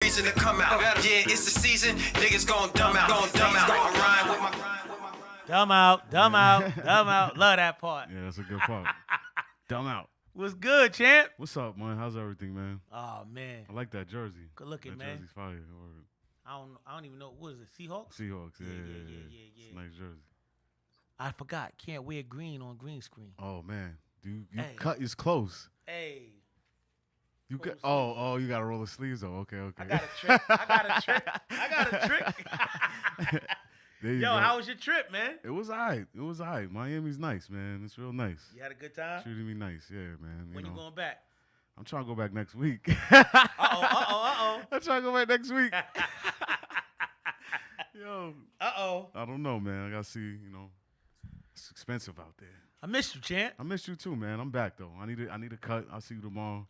reason to come out. Yeah, it's the season, niggas gon' dumb out. I'm riding with my Dumb out. Love that part. Yeah, that's a good part. Dumb out. What's good, champ? What's up, man? How's everything, man? Oh man, I like that jersey. good looking, that man. Jersey's fire. I don't even know what is it. Seahawks? Seahawks. Yeah. Yeah. It's a nice jersey. I forgot. Can't wear green on green screen. Oh man, you Hey. cut his close. Hey, You got Roll you got to roll the sleeves though. Okay. I got a trick. There you Yo, go. how was your trip, man? It was alright. Miami's nice, man. It's real nice. You had a good time? Treating me nice, yeah, man. When you going back? I'm trying to go back next week. Uh-oh. I'm trying to go back next week. Yo. Uh-oh. I don't know, man. I gotta see. It's expensive out there. I missed you, champ. I missed you too, man. I'm back though. I need a cut. I'll see you tomorrow.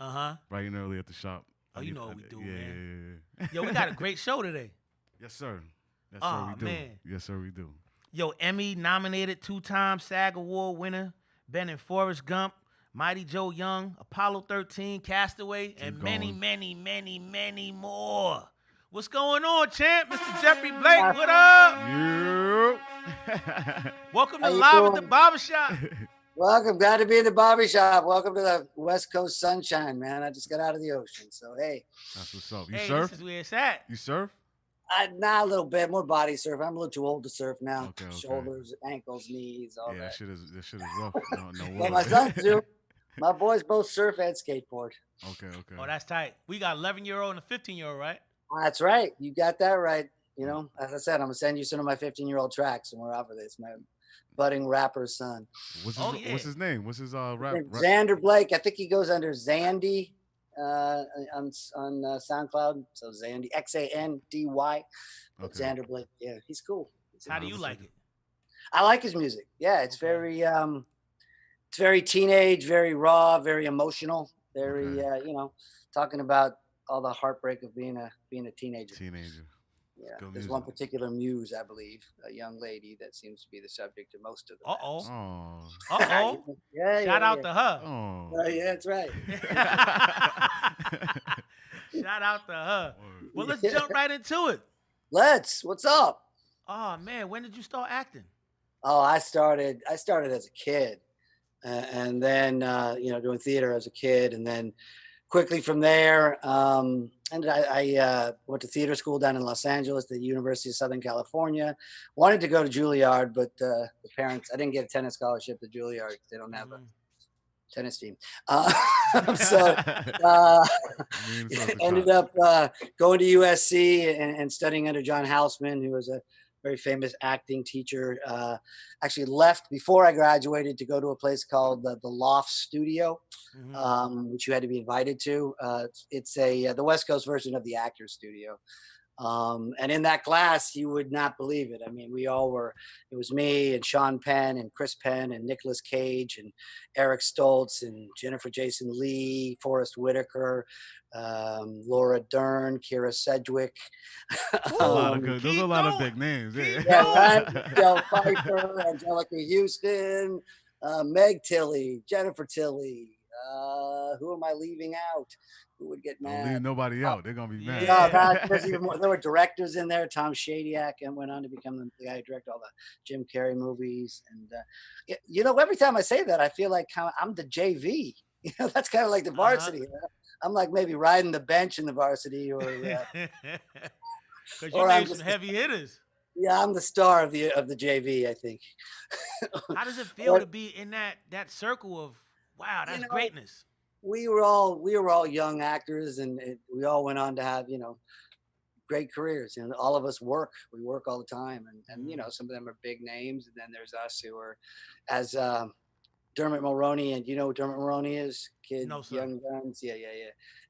Bright and early at the shop. Oh, you know what we do, man. Yeah. Yo, we got a great show today. Yes, sir. Yes, Oh, sir, we do. man. Yes, sir, we do. Yo, Emmy-nominated 2-time SAG Award winner, Ben and Forrest Gump, Mighty Joe Young, Apollo 13, Castaway, and many, going. many, many, many more. What's going on, champ? Mr. Geoffrey Blake, what up? Yeah. Welcome to How you Live at doing? the Barbershop. Welcome. Glad to be in the barber shop. Welcome to the West Coast sunshine, man. I just got out of the ocean. So, hey, That's what's up. You Hey, surf? this is where it's at. You surf? a little bit more body surf. I'm a little too old to surf now. Okay. Shoulders, ankles, knees, all Yeah, that. that shit is rough. No But my water. sons do. My boys both surf and skateboard. Okay. Oh, that's tight. We got 11-year-old and a 15-year-old, right? That's right. You got that right. As I said, I'm gonna send you some of my 15-year-old tracks when we're off of this, my budding rapper's son. What's his name? What's his rap? Xander Blake. I think he goes under Zandy on SoundCloud. So Zandy, Xandy. But Okay. Xander Blake, yeah, he's cool. How do you like it? I like his music. Yeah, it's very teenage, very raw, very emotional, very talking about all the heartbreak of being a teenager. Yeah, Good there's music. one particular muse, I believe, a young lady that seems to be the subject of most of them. Uh-oh. Oh. Uh-oh. Yeah, Shout out to her. Oh. yeah, that's right. Shout out to her. Word. Well, let's jump right into it. What's up? Oh, man, when did you start acting? Oh, I started as a kid, and then doing theater as a kid, and then quickly from there, and I went to theater school down in Los Angeles, the University of Southern California. Wanted to go to Juilliard, but the parents, I didn't get a tennis scholarship to Juilliard. They don't have a tennis team. So ended up going to USC and studying under John Houseman, who was a very famous acting teacher. Actually left before I graduated to go to a place called the Loft Studio, which you had to be invited to. It's the West Coast version of the Actors Studio. And in that class, you would not believe it. I mean, it was me and Sean Penn and Chris Penn and Nicolas Cage and Eric Stoltz and Jennifer Jason Leigh, Forrest Whitaker, Laura Dern, Kira Sedgwick. Those are a lot of big names. Michelle Pfeiffer, Angelica Houston, Meg Tilly, Jennifer Tilly. Who am I leaving out? Who would get Don't mad? leave nobody out. They're gonna be mad. Yeah, there's even more. There were directors in there. Tom Shadyac and went on to become the guy who directed all the Jim Carrey movies. And every time I say that, I feel like I'm the JV. That's kind of like the varsity. I'm like maybe riding the bench in the varsity, or Because you or I'm made some just- heavy hitters. yeah, I'm the star of the JV. I think. How does it feel to be in that circle of, wow, that's greatness? We were all young actors, and we all went on to have great careers. And all of us work. We work all the time, and some of them are big names, and then there's us who are, as Dermot Mulroney, and you know who Dermot Mulroney is, kid, No, sir. Young Guns, yeah,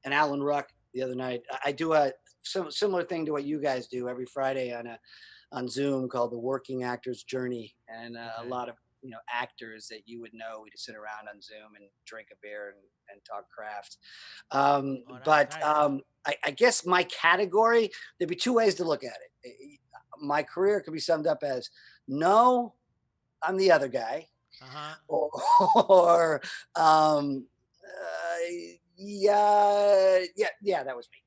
and Alan Ruck. The other night, I do a similar thing to what you guys do every Friday on Zoom called the Working Actors Journey, and a lot of actors that you would know. We just sit around on Zoom and drink a beer and talk craft. I guess my category, there'd be two ways to look at it. My career could be summed up as, no, I'm the other guy, or yeah, that was me.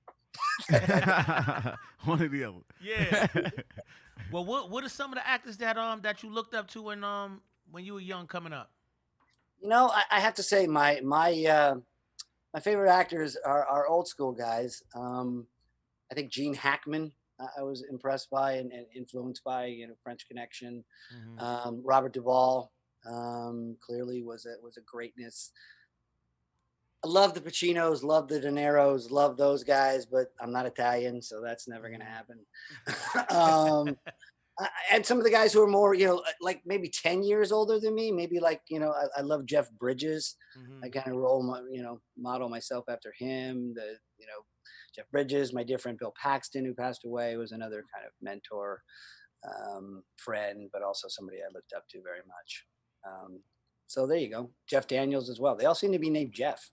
One or the other. Yeah. Well, what are some of the actors that you looked up to when you were young coming up? I have to say my favorite actors are old school guys. I think Gene Hackman I was impressed by and influenced by, French Connection. Robert Duvall clearly was a greatness. I love the Pacinos, love the De Niros, love those guys, but I'm not Italian, so that's never going to happen. And some of the guys who are more, like maybe 10 years older than me, maybe like, I love Jeff Bridges. I kind of model myself after him. Jeff Bridges, my dear friend Bill Paxton, who passed away, was another kind of mentor, friend, but also somebody I looked up to very much. So there you go. Jeff Daniels as well. They all seem to be named Jeff.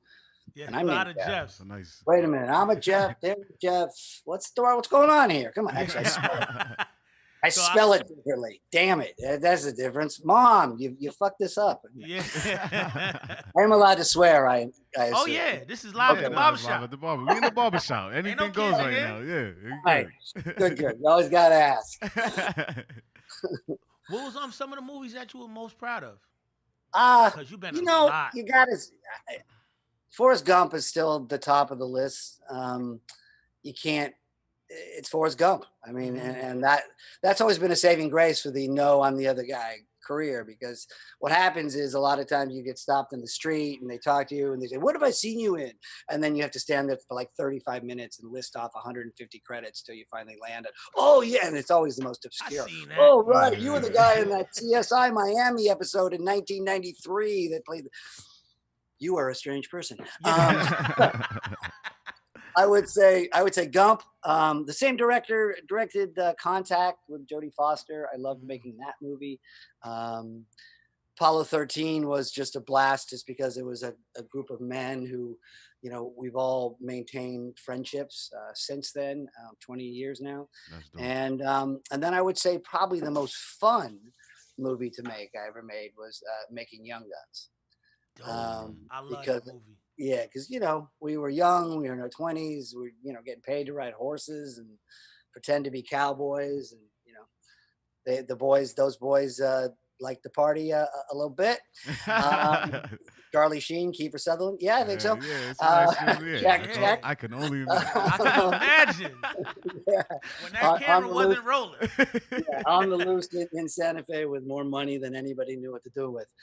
Yeah, and a I'm lot named of Jeff. Jeffs. Nice. Wait a minute. I'm a Jeff. There's Jeff. What's going on here? Come on. Actually, I spell it differently. Damn it. That's the difference. Mom, you fucked this up. Yeah. I am allowed to swear. I Oh assume. yeah, this is live at the barbershop. We in the barbershop. Anything goes kids right in now. Yeah. Right. Good. You always got to ask. What was some of the movies that you were most proud of? Because you've been in a lot. you got to. Forrest Gump is still the top of the list. You can't. It's Forrest Gump. I mean, and that's always been a saving grace for the "no, I'm the other guy" career, because what happens is a lot of times you get stopped in the street and they talk to you and they say, "What have I seen you in?" And then you have to stand there for like 35 minutes and list off 150 credits till you finally land it. Oh yeah, and it's always the most obscure. Oh right, you were the guy in that CSI Miami episode in 1993 that played. You are a strange person. I would say Gump. The same director directed Contact with Jodie Foster. I loved making that movie. Apollo 13 was just a blast, just because it was a group of men who, we've all maintained friendships since then, 20 years now. And then I would say probably the most fun movie to make I ever made was making Young Guns. I love that movie. Yeah, because we were young, we were in our 20s, we were getting paid to ride horses and pretend to be cowboys, and those boys like to party a little bit. Charlie Sheen, Kiefer Sutherland, yeah, I think so. Yeah, it's a nice Jack. I can only imagine. I can imagine when that camera wasn't rolling. On the loose in Santa Fe with more money than anybody knew what to do with.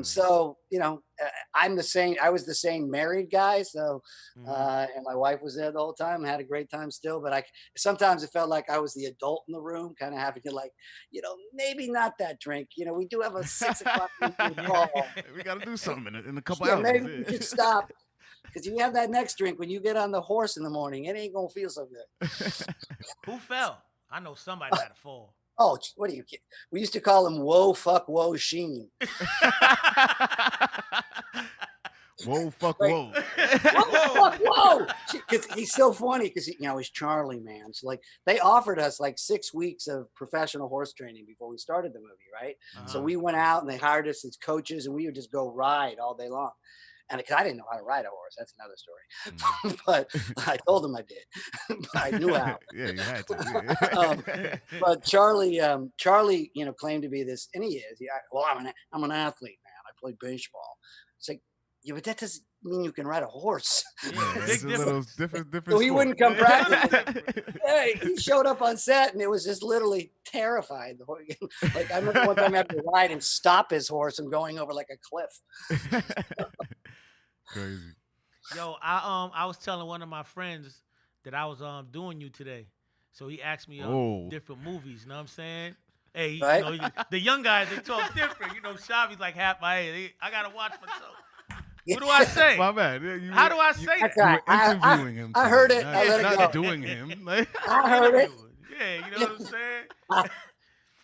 So I was the same married guy. So and my wife was there the whole time. I had a great time still, but sometimes it felt like I was the adult in the room, kind of having to maybe not that drink. We do have a 6 o'clock call. We got to do something in a couple hours. Maybe we should stop. Because you have that next drink when you get on the horse in the morning, it ain't gonna feel so good. Who fell? I know somebody had to fall. Oh, what are you kidding? We used to call him Whoa Fuck Whoa Sheen. Whoa fuck whoa. Whoa fuck whoa. Because he's so funny because he's Charlie, man. So they offered us 6 weeks of professional horse training before we started the movie, right? So we went out and they hired us as coaches and we would just go ride all day long. And because I didn't know how to ride a horse, that's another story. But I told him I did. But I knew how. Yeah, you had to. But Charlie, claimed to be this, and he is. I'm an athlete, man. I play baseball. It's like, yeah, but that doesn't mean you can ride a horse. Yeah, it's a little different. So he wouldn't come practice. Hey, he showed up on set, and it was just literally terrified. I remember one time I had to ride and stop his horse from going over like a cliff. Crazy. Yo, I was telling one of my friends that I was doing you today. So he asked me different movies, you know what I'm saying? Hey, right? The young guys, they talk different. Shavi's like half my age. I gotta watch myself. What do I say? My bad. How do I say that? You were interviewing him. I heard it. I let it not go. doing him. I heard it. Yeah, you know what I'm saying?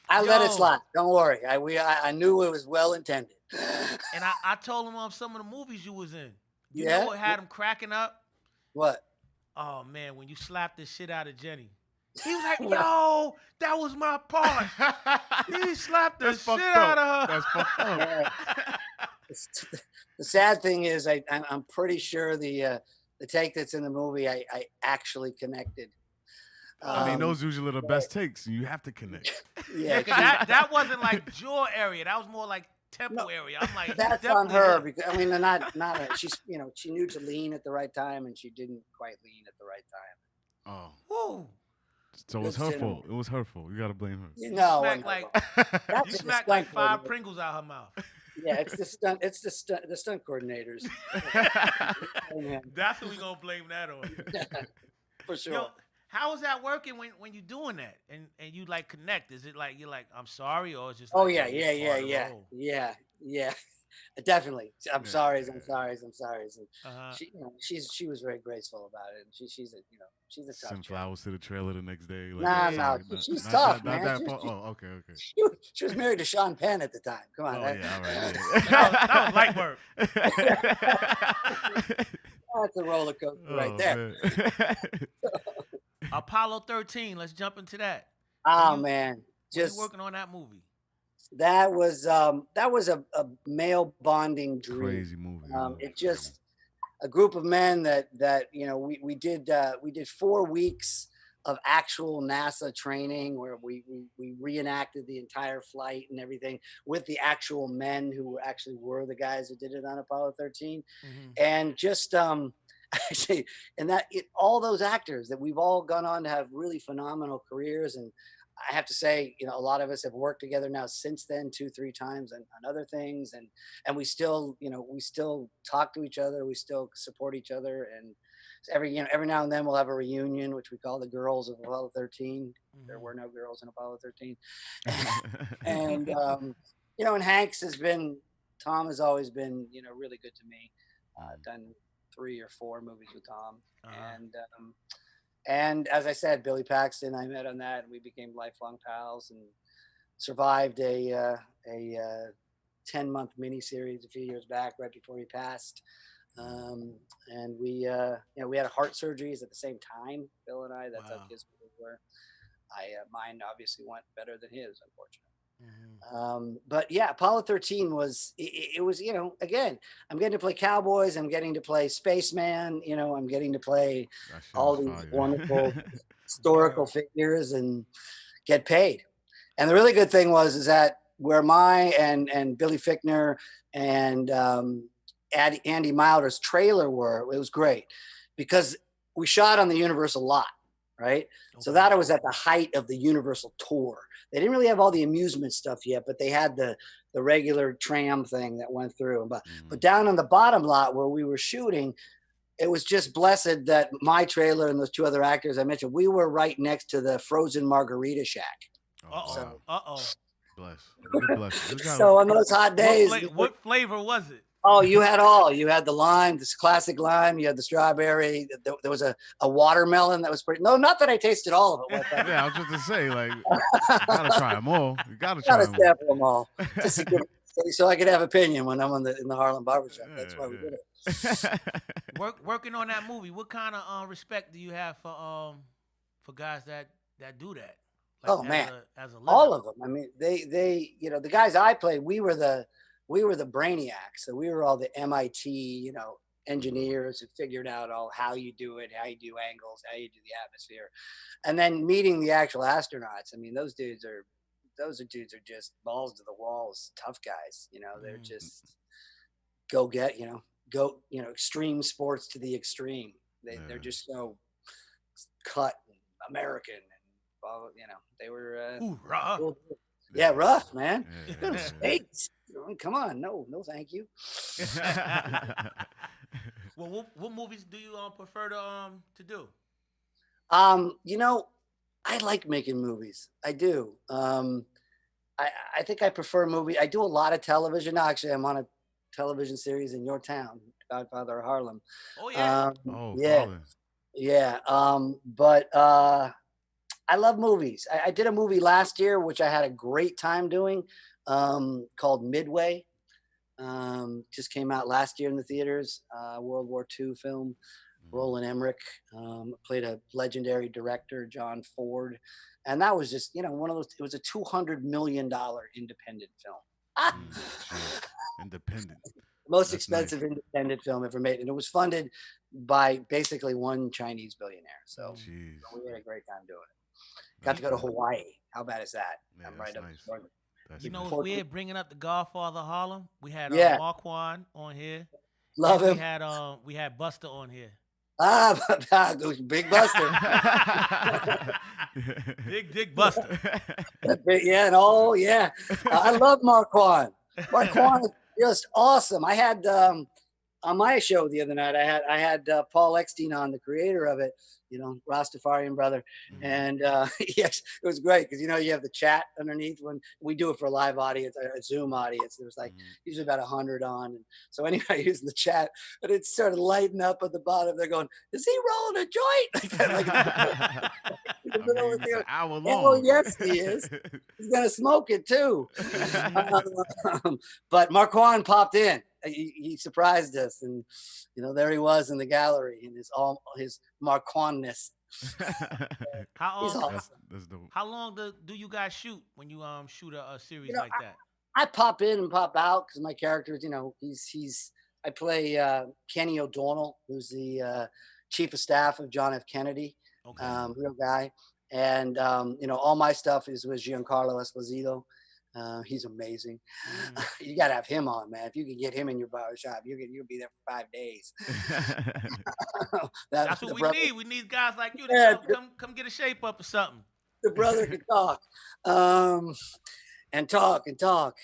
I let it slide. Don't worry. I knew it was well intended. And I told him some of the movies you was in. You Yeah? know what had him cracking up? What? Oh man, when you slapped the shit out of Jenny. He was like, yo, that was my part. He slapped the shit out of her. That's fucked up. The sad thing is, I'm pretty sure the the take that's in the movie, I actually connected. I mean, those usually are the best takes. You have to connect. Yeah, because that wasn't like jaw area. That was more like temple area. I'm like, that's on her because I mean, she's she knew to lean at the right time and she didn't quite lean at the right time. Oh, woo. So it was her fault. It was her fault. You gotta blame her. You smacked like 5 Pringles out her mouth. Yeah, it's the stunt. It's the stunt coordinators. That's what we gonna blame that on. For sure. Yo, how is that working when you're doing that and you like connect? Is it like you're like I'm sorry or is it just like, yeah. Definitely. I'm sorry. And she was very graceful about it. And she's a tough. Send flowers to the trailer the next day. Like, she's tough, man. Okay. She was married to Sean Penn at the time. Come on. All right. that was light work. That's a roller coaster right there. Apollo 13. Let's jump into that. Oh man, just working on that movie. That was a male bonding dream. Crazy movie. It just a group of men that we did 4 weeks of actual NASA training where we reenacted the entire flight and everything with the actual men who actually were the guys who did it on Apollo 13, and just actually, and all those actors that we've all gone on to have really phenomenal careers. And I have to say, a lot of us have worked together now since then 2-3 times on other things. And we still, we still talk to each other. We still support each other. And every now and then we'll have a reunion, which we call the girls of Apollo 13. There were no girls in Apollo 13. And, and Tom has always been, really good to me. Done 3 or 4 movies with Tom. And as I said, Billy Paxton, I met on that, and we became lifelong pals and survived a 10-month miniseries a few years back, right before he passed. And we had heart surgeries at the same time, Bill and I. That's how his were. Mine obviously went better than his, unfortunately. But yeah, Apollo 13 was, it was, again, I'm getting to play cowboys. I'm getting to play spaceman. I'm getting to play all these wonderful historical figures and get paid. And the really good thing is that where and Billy Fichtner and Andy Milder's trailer it was great because we shot on the Universal lot. Right. Okay. So that was at the height of the Universal tour. They didn't really have all the amusement stuff yet, but they had the regular tram thing that went through. But down on the bottom lot where we were shooting, it was just blessed that my trailer and those 2 other actors I mentioned, we were right next to the frozen margarita shack. Bless. So on those hot days. What flavor was it? Oh, you had all. You had the lime, this classic lime. You had the strawberry. There was a watermelon that was pretty. No, not that I tasted all of it. Yeah, I was just to say, like, you gotta try them all. You gotta sample them all, just to give, so I could have opinion when I'm in the Harlem barbershop. That's why we did it. Working on that movie, what kind of respect do you have for guys that do that? Like, man, as a all of them. I mean, they the guys I played, we were the brainiacs. So we were all the MIT, engineers who figured out how you do it, how you do angles, how you do the atmosphere. And then meeting the actual astronauts. I mean, those dudes are just balls to the walls, tough guys. They're just extreme sports to the extreme. They're just so cut and American and they were rough. Cool. Yeah, rough, man. States. Come on, no, thank you. Well, what movies do you prefer to do? I like making movies. I do. I think I prefer movie. I do a lot of television. Actually, I'm on a television series in your town, Godfather of Harlem. Oh yeah. Yeah. But I love movies. I did a movie last year, which I had a great time doing, called Midway. Just came out last year in the theaters. World War II film. Roland Emmerich played a legendary director, John Ford. And that was just, one of those, it was a $200 million independent film. Shit. Independent. Most That's nice. expensive independent film ever made, and it was funded by basically one Chinese billionaire. So Jeez. we had a great time doing it. Got That's to go to dope. Hawaii. How bad is that? Yeah, I'm that's right up nice. north. That's You know, nice. it's weird bringing up the Godfather of Harlem. We had Yeah, Marquand on here, love and him. we had Buster on here. Ah, Big Buster. Big Dick Buster. Yeah, and yeah. I love Marquand. Marquand is just awesome. I had on my show the other night, I had Paul Eckstein on, the creator of it, Rastafarian brother. And yes, it was great because, you have the chat underneath when we do it for a live audience, a Zoom audience. There was like usually about 100 on. And so anybody using the chat, and it started lighting up at the bottom. They're going, is he rolling a joint? I mean, it's an hour long. Oh, yes, he is. He's going to smoke it too. But Marquand popped in. He surprised us, and there he was in the gallery in his Marquandness. How that's dope. How long do you guys shoot when you shoot a series like that? I pop in and pop out because my characters, I play Kenny O'Donnell, who's the chief of staff of John F. Kennedy, real guy, and all my stuff is with Giancarlo Esposito. He's amazing. You got to have him on, man. If you can get him in your barbershop, you'll be there for 5 days. That's what we need. We need guys like you to come get a shape up or something. The brother can talk, and talk and talk.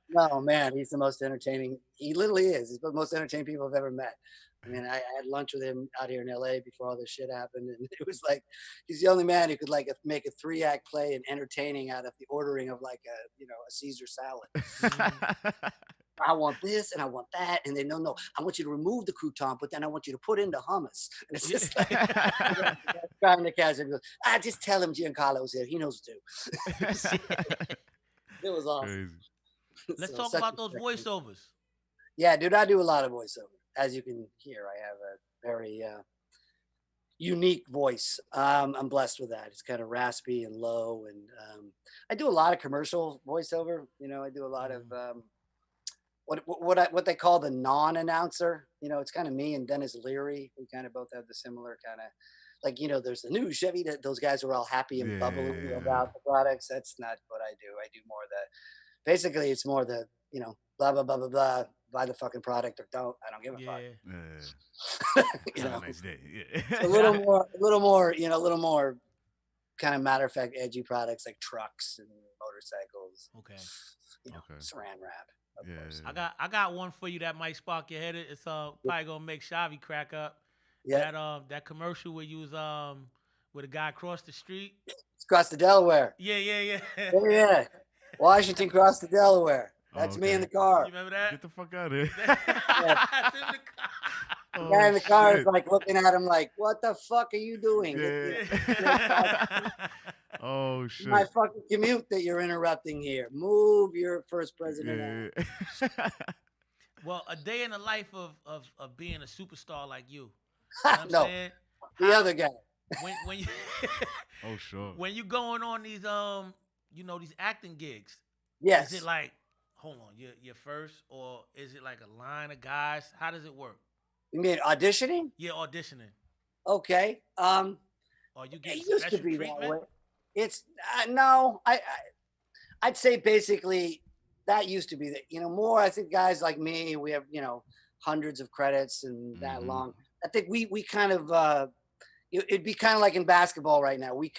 No, man, he's the most entertaining. He literally is. He's the most entertaining people I've ever met. I mean, I had lunch with him out here in LA before all this shit happened, and it was like he's the only man who could make a 3-act play and entertaining out of the ordering of like a Caesar salad. I want this and I want that, and then no, I want you to remove the crouton, but then I want you to put in the hummus. And it's just like trying to catch him. Goes, just tell him Giancarlo's here. He knows too. It was awesome. Crazy. Let's talk about those voiceovers. Yeah, dude, I do a lot of voiceover. As you can hear, I have a very unique voice. I'm blessed with that. It's kind of raspy and low, and I do a lot of commercial voiceover. I do a lot of what they call the non-announcer. It's kind of me and Dennis Leary. We kind of both have the similar kind of like there's the new Chevy. Those guys are all happy and bubbly about the products. That's not what I do. I do more basically it's more the blah blah blah blah blah. Buy the fucking product or don't. I don't give a fuck. Nice day. Yeah. A little more kind of matter of fact, edgy products like trucks and motorcycles. Saran wrap. Yeah. I got one for you that might spark your head. It's probably gonna make Shavi crack up. Yeah. That commercial where you was with a guy across the street. It's across the Delaware. Yeah. Washington crossed the Delaware. That's me in the car. You remember that? Get the fuck out of here. The guy in the car is like looking at him like, what the fuck are you doing? Yeah. Oh, shit. My fucking commute that you're interrupting here. Move your first president out. Well, a day in the life of being a superstar like you. Know No, the other guy. When you oh, sure. When you going on these these acting gigs, yes. Is it like, hold on, you're first, or is it like a line of guys? How does it work? You mean auditioning? Yeah, auditioning. Okay. Or you get it used to be treatment? that way. It's no. I'd say basically that used to be that. More. I think guys like me, we have hundreds of credits and that long. I think we kind of it'd be kind of like in basketball right now. We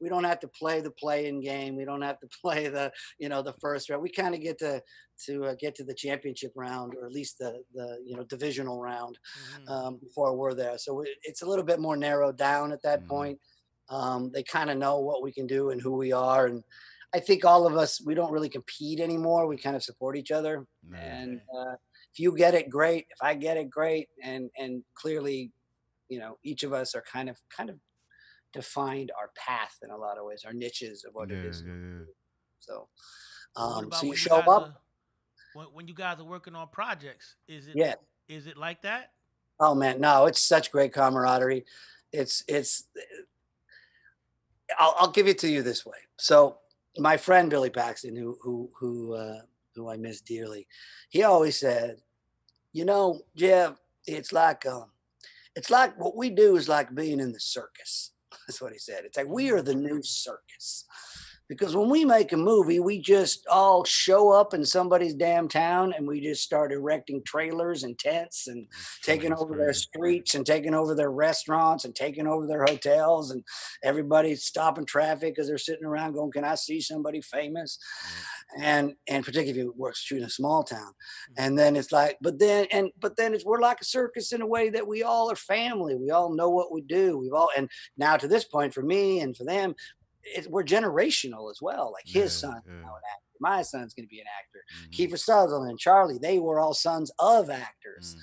don't have to play the play-in game. We don't have to play the first round. We kind of get to get to the championship round, or at least the divisional round before we're there. So it's a little bit more narrowed down at that point. They kind of know what we can do and who we are, and I think all of us, we don't really compete anymore. We kind of support each other, and if you get it, great. If I get it, great. And clearly, each of us are kind of defined our path in a lot of ways, our niches of what it is. So, so you show up. When you guys are working on projects, is it like that? Oh man, no, it's such great camaraderie. I'll give it to you this way. So my friend Billy Paxton, who I miss dearly, he always said, Jeff, it's like what we do is like being in the circus. That's what he said. It's like we are the new circus. Because when we make a movie, we just all show up in somebody's damn town and we just start erecting trailers and tents and taking over their streets and taking over their restaurants and taking over their hotels, and everybody's stopping traffic because they're sitting around going, can I see somebody famous? And particularly if you work shooting a small town. And then it's like, but then we're like a circus in a way that we all are family. We all know what we do. And now to this point, for me and for them, we're generational as well. Like his son, now an actor. My son's going to be an actor. Kiefer Sutherland and Charlie, they were all sons of actors.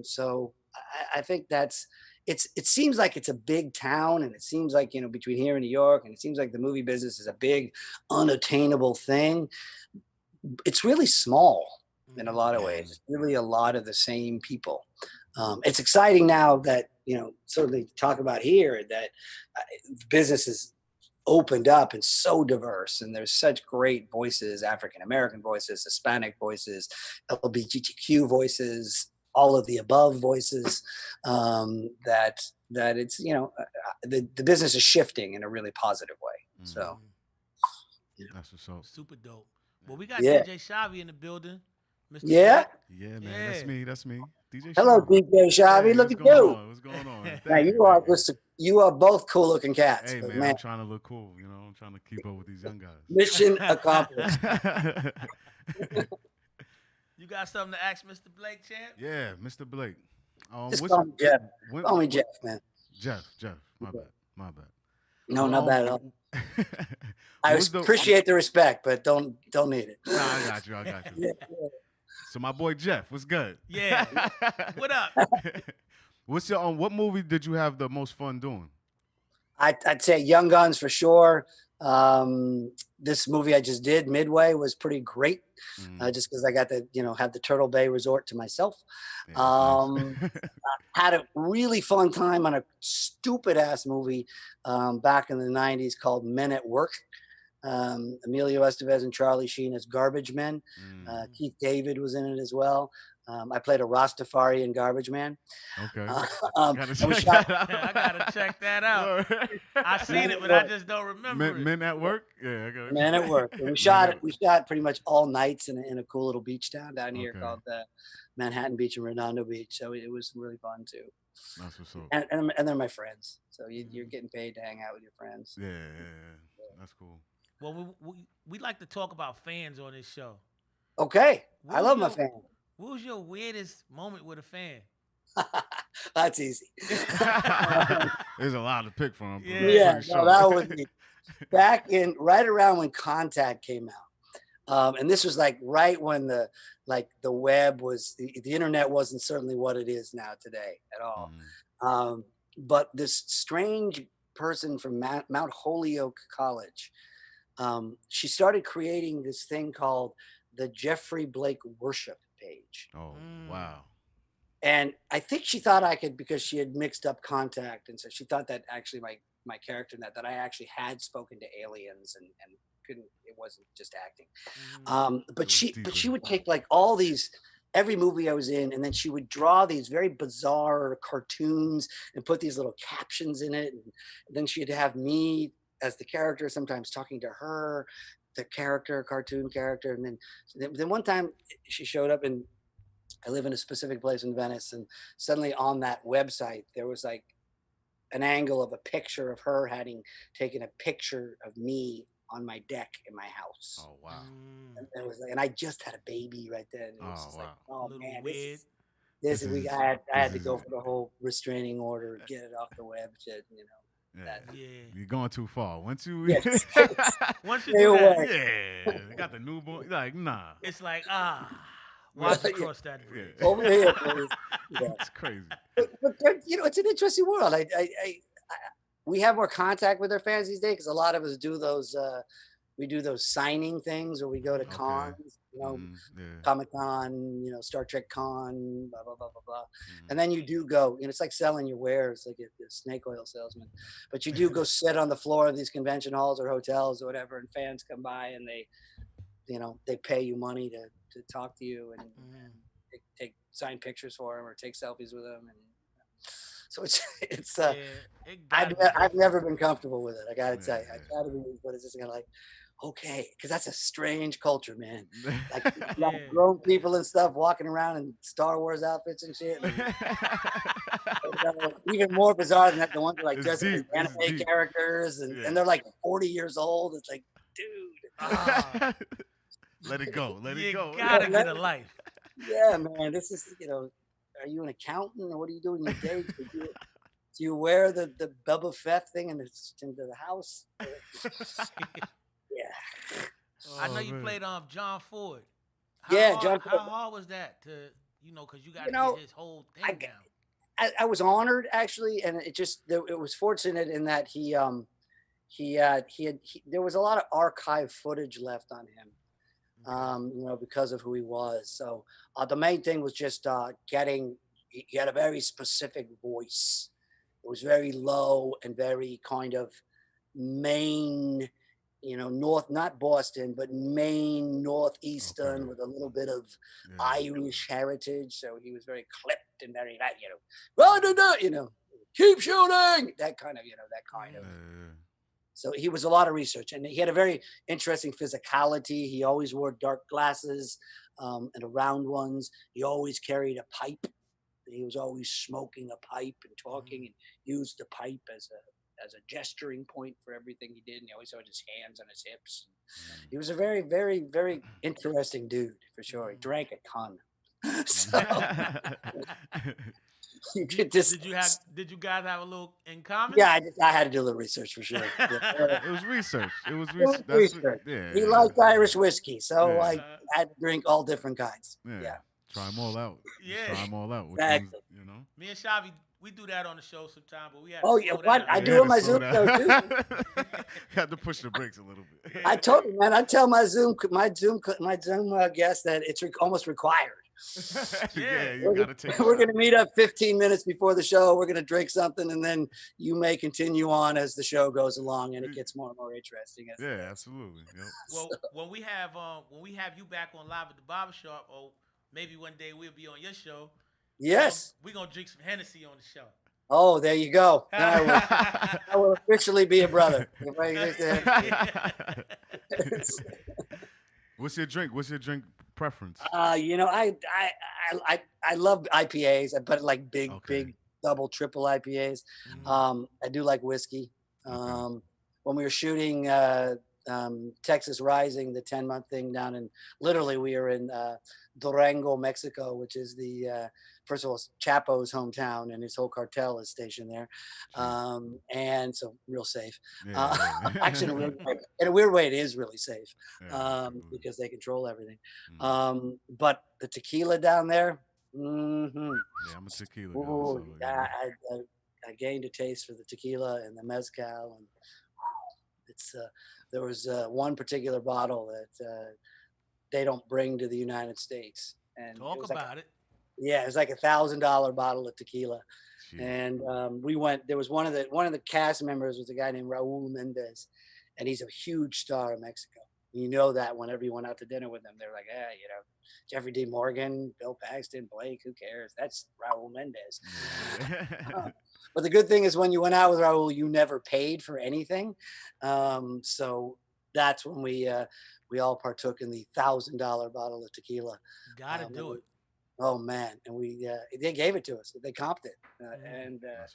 So I think it seems like it's a big town, and it seems like, between here and New York, and it seems like the movie business is a big unattainable thing. It's really small in a lot of ways. It's really a lot of the same people. It's exciting now that, certainly talk about here, that business is opened up and so diverse, and there's such great voices, African American voices, Hispanic voices, LGBTQ voices, all of the above voices, that it's, the business is shifting in a really positive way. So that's what's up. Super dope. Well, we got DJ Shavi in the building. Mr. Yeah. Black. Yeah, man. That's me. DJ Hello, Shavi. DJ Shavi. Look at you. What's going on? Now you are both cool looking cats. Hey, man, I'm trying to look cool. I'm trying to keep up with these young guys. Mission accomplished. You got something to ask Mr. Blake, champ? Yeah, Mr. Blake. Just call me Jeff. Call me Jeff, man. Jeff. My bad. No, not bad at all. I appreciate the respect, but don't need it. Nah, I got you. Yeah. So my boy Jeff, what's good? Yeah. What up? What's your what movie did you have the most fun doing? I'd say Young Guns for sure. This movie I just did, Midway, was pretty great. Just because I got to, have the Turtle Bay Resort to myself. Yeah, nice. Had a really fun time on a stupid ass movie back in the 90s called Men at Work. Emilio Estevez and Charlie Sheen as Garbage Men. Keith David was in it as well. I played a Rastafari in Garbage Man. Okay. I gotta check that out. I seen it, but I just don't remember. Men at Work? Yeah, okay. Men at Work. And we shot pretty much all nights in a cool little beach town down here called Manhattan Beach and Redondo Beach. So it was really fun too. That's what's up. And they're my friends. So you're getting paid to hang out with your friends. Yeah. That's cool. Well, we like to talk about fans on this show. Okay. I love my fans. What was your weirdest moment with a fan? That's easy. There's a lot to pick from. Yeah, that was me. Right around when Contact came out. And this was like right when the web was, the internet wasn't certainly what it is now today at all. But this strange person from Mount Holyoke College, she started creating this thing called the Geoffrey Blake Worship page. Oh, wow. And I think she thought I could, because she had mixed up Contact, and so she thought that actually my character in that I actually had spoken to aliens and couldn't, it wasn't just acting. But she would take like all these, every movie I was in, and then she would draw these very bizarre cartoons and put these little captions in it, and then she'd have me as the character, sometimes talking to her, the cartoon character. And then one time she showed up, and I live in a specific place in Venice, and suddenly on that website there was like an angle of a picture of her having taken a picture of me on my deck in my house. Oh wow. And it was like, and I just had a baby right then. It was just wow. like, oh man, I I had to go for the whole restraining order, get it off the web, shit, You're going too far. Once you once you Stay do that, away. they got the newborn. Like, nah. it's like watch across that bridge. Over here, please. Yeah. It's crazy. But it's an interesting world. We have more contact with our fans these days because a lot of us do those. We do those signing things, or we go to cons. Yeah. Comic-Con, Star Trek Con, blah, blah, blah, blah, blah. Mhm. And then you do go, it's like selling your wares, like a snake oil salesman. But you do go sit on the floor of these convention halls or hotels or whatever, and fans come by and they pay you money to talk to you and take sign pictures for them or take selfies with them. And so I've never been comfortable with it. I got to tell you, I try to be, but it's just kind of like, okay, because that's a strange culture, man. Like grown people and stuff walking around in Star Wars outfits and shit. And, even more bizarre than that, the ones that like dressed as anime characters and they're like 40 years old. It's like, dude, let it go. Let it go. You gotta get a life. Yeah, man. This is, are you an accountant or what are you doing in your day? Do you wear the Boba Fett thing into the house? Yeah. I know you played John Ford. John Ford. How hard was that to, because you got to get his whole thing down? I was honored actually, and it was fortunate in that there was a lot of archive footage left on him, because of who he was. So the main thing was just he had a very specific voice. It was very low and very kind of Maine, north, not Boston, but Maine, northeastern with a little bit of Irish heritage. So he was very clipped and very, keep shooting, that kind of. So he was a lot of research, and he had a very interesting physicality. He always wore dark glasses and round ones. He always carried a pipe. He was always smoking a pipe and talking and used the pipe as a gesturing point for everything he did. And he always had his hands on his hips. He was a very, very, very interesting dude for sure. He drank a ton. So you could just, did you guys have a little in common? Yeah, I had to do a little research for sure. It was research. Research. He liked Irish whiskey, so I had to drink all different kinds. Yeah. Try them all out. Yeah. Try them all out. Exactly. Me and Shavi, we do that on the show sometime, but we had what? I do on my Zoom show too. Had to push the brakes a little bit. I told you, man. I tell my Zoom guests that it's almost required. You gotta take. We're gonna meet up 15 minutes before the show. We're gonna drink something, and then you may continue on as the show goes along, and it gets more and more interesting. Absolutely. Yep. Well, when we have you back on Live at the Barbershop, or maybe one day we'll be on your show. Yes. We're gonna drink some Hennessy on the show. Oh, there you go. I will officially be a brother. What's your drink? What's your drink preference? I love IPAs. I put like big double, triple IPAs. I do like whiskey. When we were shooting Texas Rising, the 10-month thing down in, literally we are in Durango, Mexico, which is the first of all, Chapo's hometown, and his whole cartel is stationed there. And so real safe. Actually, in a weird way, it is really safe because they control everything. But the tequila down there, Yeah, I'm a tequila guy. I gained a taste for the tequila and the mezcal, and it's there was one particular bottle that they don't bring to the United States. And talk about it. Yeah, it was like $1,000 bottle of tequila. Jeez. And we went. There was one of the cast members was a guy named Raul Mendez, and he's a huge star in Mexico. You know that whenever you went out to dinner with them, they're like, Jeffrey D. Morgan, Bill Paxton, Blake, who cares? That's Raul Mendez. But the good thing is when you went out with Raul, you never paid for anything. So that's when we all partook in the $1,000 bottle of tequila. Gotta do it. Oh man, and they gave it to us. They comped it, and I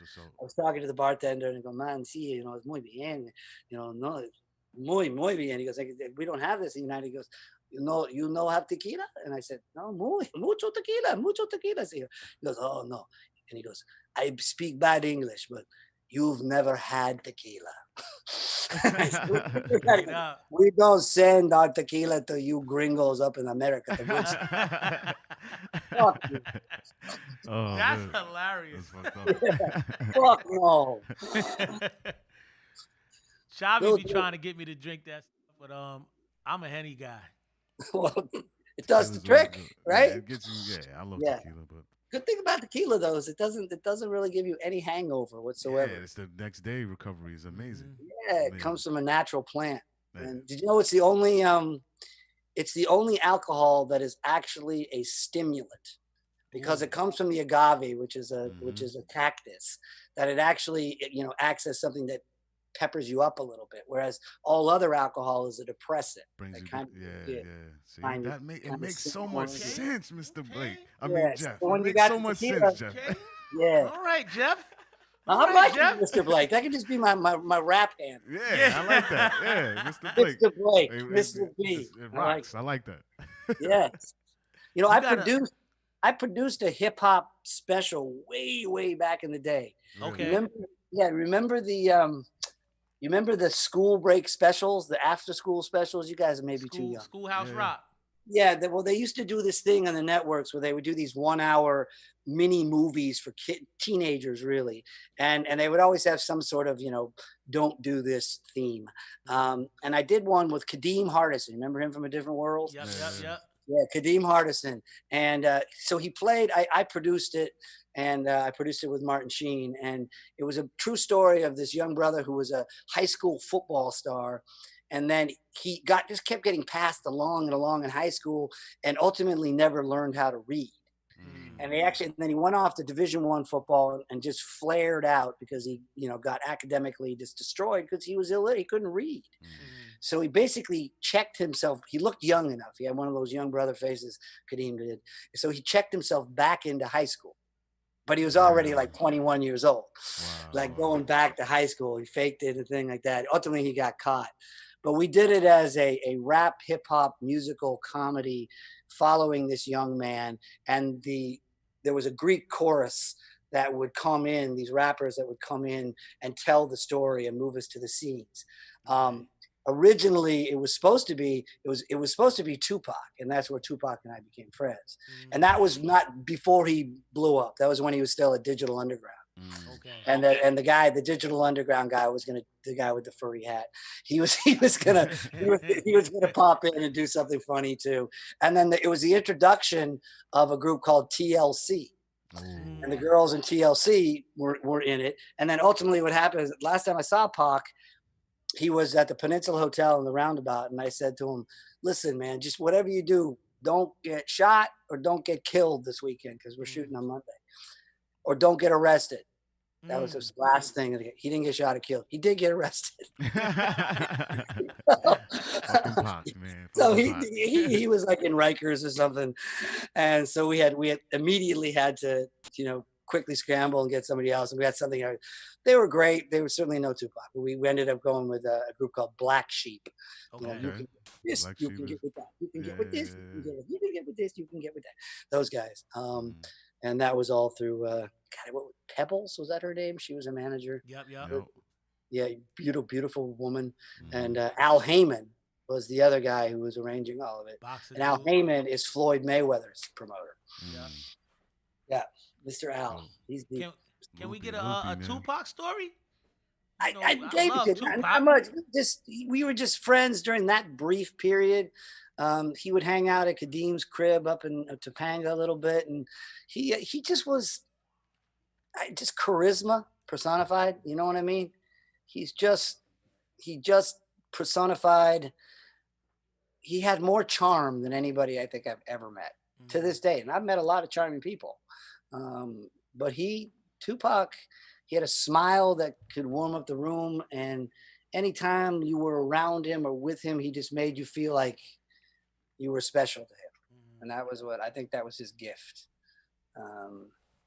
was talking to the bartender, and I go, "Man, sí, es muy bien, no, muy bien." He goes, "We don't have this in the United." He goes, "You know have tequila?" And I said, "No, mucho tequila." He goes, "Oh no," and he goes, "I speak bad English, but you've never had tequila." We don't send our tequila to you gringos up in America. That's hilarious. Fuck no. Chavi be trying to get me to drink that stuff, but I'm a Henny guy. Well, It does the Tequila's always trick, good. right? Yeah, it gets you. Yeah, I love Yeah. tequila, but Good thing about tequila though is it doesn't really give you any hangover yeah, whatsoever. it's the next day recovery is amazing. Yeah, it Amazing. comes from a natural plant. Yeah. And did you know it's the only alcohol that is actually a stimulant because it comes from the agave, which is a Mm-hmm. cactus, that it actually acts as something that peppers you up a little bit, whereas all other alcohol is a depressant. Brings That you, kind of yeah, yeah. See, kind of it makes so much stimulates you. sense, Mr. Blake. I mean, Yeah. So Jeff. It when you makes got so the much tequila, sense, Jeff. Okay. yeah. All right, Jeff. Now, All I right, like you, Jeff. Mr. Blake. That could just be my rap hand. Yeah, I like that. Yeah, Mr. Blake. Mr. Blake, It, Mr. B. it I like rocks. I like that. it. Yes. You know, You I gotta. produced a hip hop special way back in the day. Really. Okay. Remember the school break specials, the after school specials? You guys are maybe too young. Schoolhouse Yeah. Rock. Yeah, they used to do this thing on the networks where they would do these 1 hour mini movies for teenagers, really, and they would always have some sort of don't do this theme. And I did one with Kadeem Hardison. Remember him from A Different World? Yep. Yeah, Kadeem Hardison, and so he played. I produced it, and I produced it with Martin Sheen, and it was a true story of this young brother who was a high school football star, and then he just kept getting passed along and along in high school, and ultimately never learned how to read. And then he went off to Division I football and just flared out because he got academically just destroyed because he was illiterate. He couldn't read. So he basically checked himself. He looked young enough. He had one of those young brother faces, Kadeem did. So he checked himself back into high school. But he was already like 21 years old. Wow. Like going back to high school. He faked it and thing like that. Ultimately, he got caught. But we did it as a rap, hip hop, musical comedy following this young man. And there was a Greek chorus that would come in, these rappers that would come in and tell the story and move us to the scenes. Originally it was supposed to be Tupac, and that's where Tupac and I became friends. And that was not before he blew up. That was when he was still at Digital Underground. Okay. And the Digital Underground guy the guy with the furry hat. He was gonna pop in and do something funny too. And then it was the introduction of a group called TLC. And the girls in TLC were in it. And then ultimately what happened is last time I saw Pac, he was at the Peninsula Hotel in the Roundabout, and I said to him, "Listen, man, just whatever you do, don't get shot or don't get killed this weekend because we're shooting on Monday, or don't get arrested." That was his last thing. He didn't get shot or killed. He did get arrested. Fucking Pac, man. So Fucking Pac. he was like in Rikers or something, and so we had immediately had to quickly scramble and get somebody else, and we had something. They were great. They were certainly no Tupac. We ended up going with a group called Black Sheep. Okay. You can get this, Black you Sheep can get is- with that, you can get with this, you can Yeah. get with this, you can get with that. Those guys. And that was all through Pebbles, was that her name? She was a manager. Yep. Yep. Yeah, beautiful woman. Mhm. And Al Heyman was the other guy who was arranging all of it. Boxer And Al dude. Heyman is Floyd Mayweather's promoter. Mm. Yeah, Mr. Al. Cool. He's the. Can we get Loopy, a man. Tupac story? I love David, Tupac. not much. We were just friends during that brief period. He would hang out at Kadeem's crib up in Topanga a little bit, and he just was just charisma personified. You know what I mean? He just personified. He had more charm than anybody I think I've ever met to this day, and I've met a lot of charming people. But Tupac, he had a smile that could warm up the room, and anytime you were around him or with him, he just made you feel like you were special to him. And that was I think that was his gift.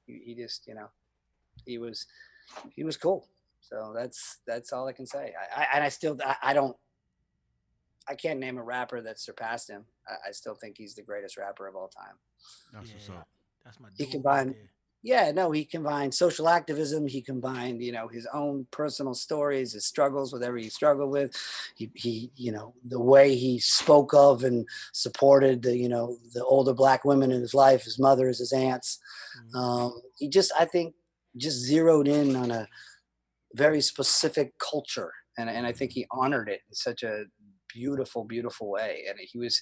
He just, he was cool. So that's all I can say. I can't name a rapper that surpassed him. I still think he's the greatest rapper of all time. That's what's up. That's my He dude. combined- right there. Yeah, no, he combined social activism. He combined, his own personal stories, his struggles, whatever he struggled with. He, the way he spoke of and supported the older Black women in his life, his mothers, his aunts. I think, zeroed in on a very specific culture, and I think he honored it in such a beautiful, beautiful way. And he was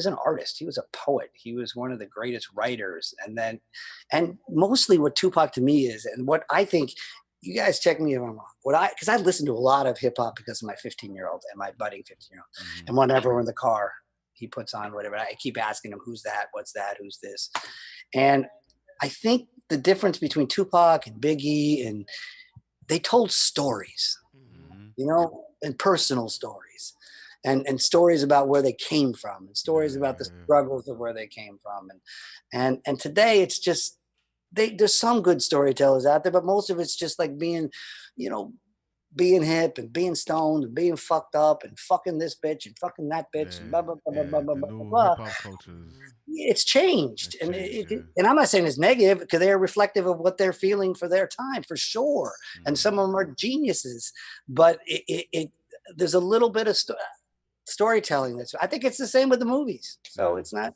an artist. He was a poet. He was one of the greatest writers. And mostly what Tupac to me is, and what I think, you guys check me if I'm wrong. Because I listen to a lot of hip hop because of my 15-year-old and my budding 15-year-old. And whenever we're in the car, he puts on whatever. I keep asking him, who's that? What's that? Who's this? And I think the difference between Tupac and Biggie, and they told stories, and personal stories, and stories about where they came from, and stories about the struggles of where they came from. And today it's just, there's some good storytellers out there, but most of it's just like being hip and being stoned and being fucked up and fucking this bitch and fucking that bitch and blah, blah, blah, blah, blah, blah, blah. Hip-hop cultures. It's changed. And I'm not saying it's negative, because they are reflective of what they're feeling for their time, for sure. And some of them are geniuses, but there's a little bit of storytelling. I think it's the same with the movies. So it's not.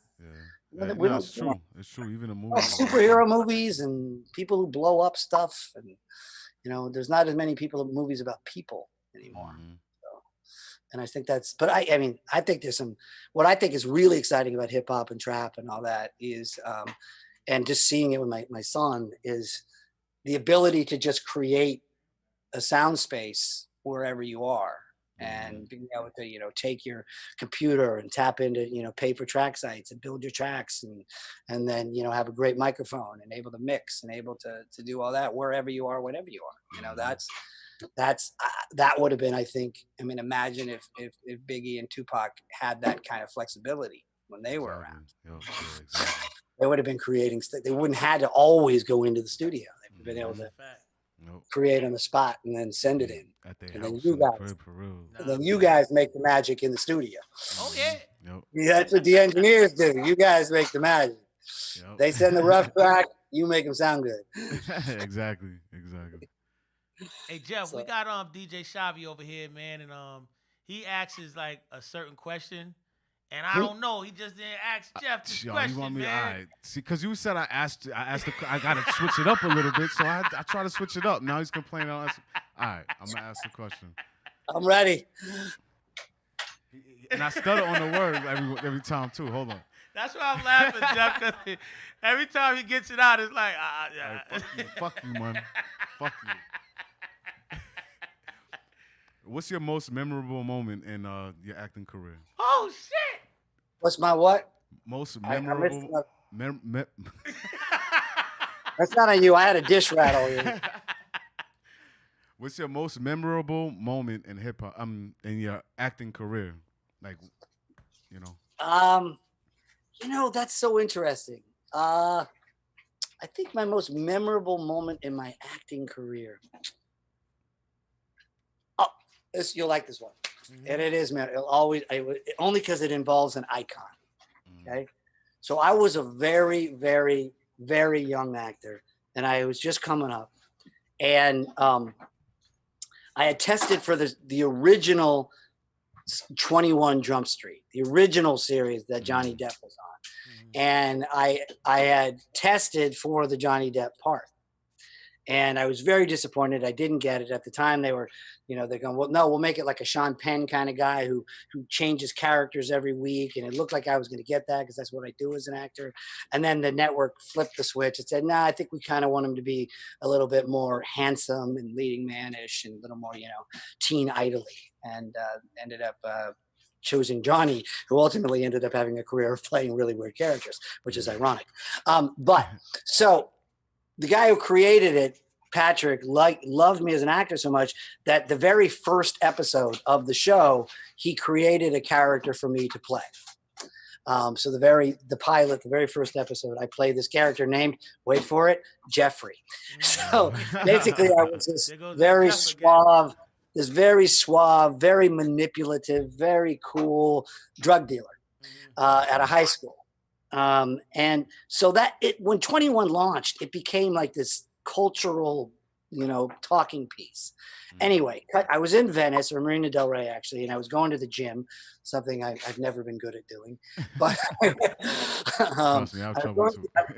It's true. It's true. Even the movies. Superhero movies and people who blow up stuff, and there's not as many movies about people anymore. So, and I think but I mean, I think there's what I think is really exciting about hip hop and trap and all that is, and just seeing it with my son, is the ability to just create a sound space wherever you are. And being able to, take your computer and tap into, pay for track sites and build your tracks, and then, have a great microphone and able to mix and able to do all that wherever you are, whenever you are. That would have been, I think, imagine if Biggie and Tupac had that kind of flexibility when they were around. Exactly. They would have been creating they wouldn't have had to always go into the studio. They would have been able to create on the spot and then send it in. And then you guys make the magic in the studio. Oh yeah. That's what the engineers do. You guys make the magic. They send the rough track, you make them sound good. Exactly. Hey Jeff, we got DJ Shavi over here, man, and he asks like a certain question. And I don't know. He just didn't ask Jeff this question, you want me, man. all right. See, because you said I got to switch it up a little bit, so I try to switch it up. Now he's complaining. All right, I'm going to ask the question. I'm ready. And I stutter on the word every time, too. Hold on. That's why I'm laughing, Jeff, because every time he gets it out, it's like, Right, fuck you, man. Fuck you. What's your most memorable moment in your acting career? Oh, shit. What's my what? Most memorable. That's not on you. I had a dish rattle here. What's your most memorable moment in hip hop? In your acting career, like, that's so interesting. I think my most memorable moment in my acting career. You'll like this one, and it is, man. Only because it involves an icon. Okay, so I was a very, very, very young actor, and I was just coming up, and I had tested for the original 21 Jump Street, the original series that Johnny Depp was on, and I had tested for the Johnny Depp part. And I was very disappointed. I didn't get it at the time. They were, they're going, well, no, we'll make it like a Sean Penn kind of guy who changes characters every week. And it looked like I was going to get that because that's what I do as an actor. And then the network flipped the switch and said, nah, I think we kind of want him to be a little bit more handsome and leading man-ish and a little more, teen idol-y. And ended up choosing Johnny, who ultimately ended up having a career of playing really weird characters, which is ironic. So the guy who created it, Patrick, loved me as an actor so much that the very first episode of the show, he created a character for me to play. So the pilot, the very first episode, I played this character named, wait for it, Geoffrey. So basically I was this very suave, very manipulative, very cool drug dealer at a high school. And so when 21 launched, it became like this cultural, talking piece. Anyway, I was in Venice or Marina del Rey actually, and I was going to the gym, something I've never been good at doing, but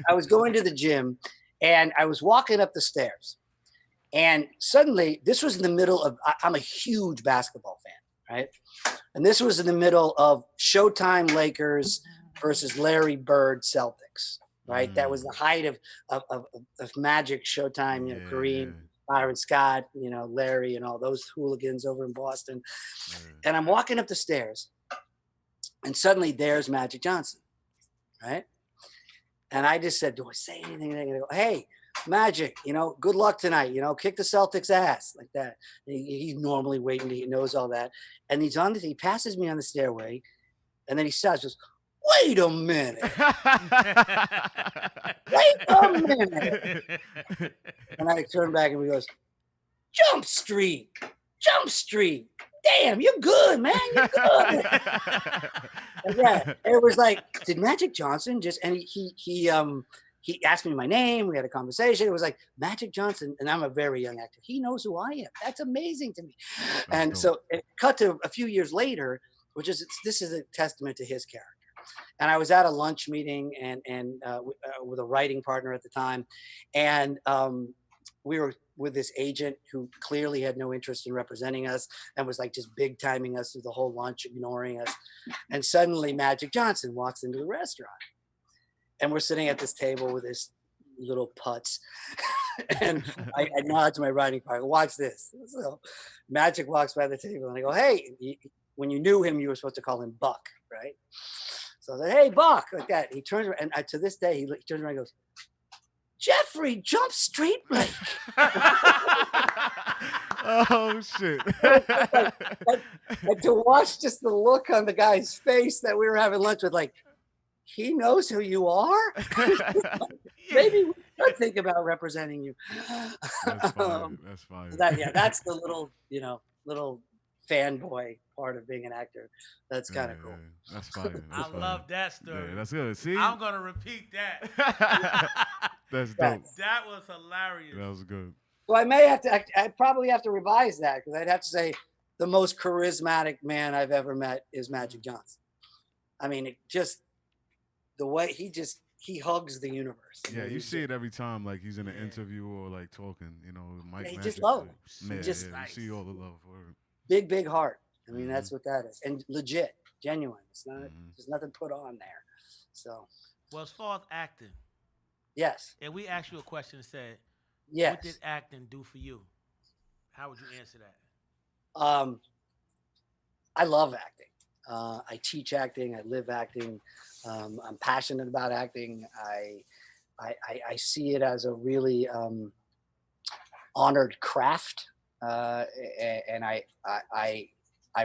I was going to the gym and I was walking up the stairs and suddenly this was in the middle of, I'm a huge basketball fan. right? And this was in the middle of Showtime Lakers versus Larry Bird Celtics, right? That was the height of Magic, Showtime, you know, Kareem, Byron Scott, you know, Larry, and all those hooligans over in Boston. And I'm walking up the stairs, and suddenly there's Magic Johnson, right? And I just said, do I say anything? They're gonna go, hey, Magic, you know, good luck tonight. You know, kick the Celtics' ass like that. He's normally waiting. He knows all that. And he passes me on the stairway, and then he stops. Goes, wait a minute. Wait a minute. And I turn back and he goes, Jump Street. Damn, you're good, man. You're good. Yeah, it was like, did Magic Johnson just? And he asked me my name. We had a conversation. It was like Magic Johnson, and I'm a very young actor. He knows who I am. That's amazing to me. And so it cut to a few years later, this is a testament to his character. And I was at a lunch meeting and with a writing partner at the time, and we were with this agent who clearly had no interest in representing us and was like just big timing us through the whole lunch, ignoring us. And suddenly Magic Johnson walks into the restaurant, and we're sitting at this table with this little putz. And I nod to my writing partner, watch this. So Magic walks by the table, and I go, hey, when you knew him, you were supposed to call him Buck, right? So I said, hey, Buck, like that. He turns around, and to this day, he turns around and goes, Geoffrey, Jump Street Blake. Oh, shit. And to watch just the look on the guy's face that we were having lunch with, like, he knows who you are? Maybe we should think about representing you. That's fine. That's fine. That's the little fanboy part of being an actor. That's kind of cool. That's fine. I love that story. Yeah, that's good. See? I'm going to repeat that. That's dope. That was hilarious. That was good. So I probably have to revise that, because I'd have to say the most charismatic man I've ever met is Magic Johnson. I mean, the way he hugs the universe. Yeah, you see it every time, like he's in an interview or like talking, you know, Mike. He Magic, just love him. Yeah, Just nice. You see all the love for him. Big heart. I mean, that's what that is. And legit, genuine. It's not, there's nothing put on there. So. Well, as far as acting. Yes. And we asked you a question and said, yes. What did acting do for you? How would you answer that? I love acting. I teach acting. I live acting. I'm passionate about acting. I see it as a really honored craft, and I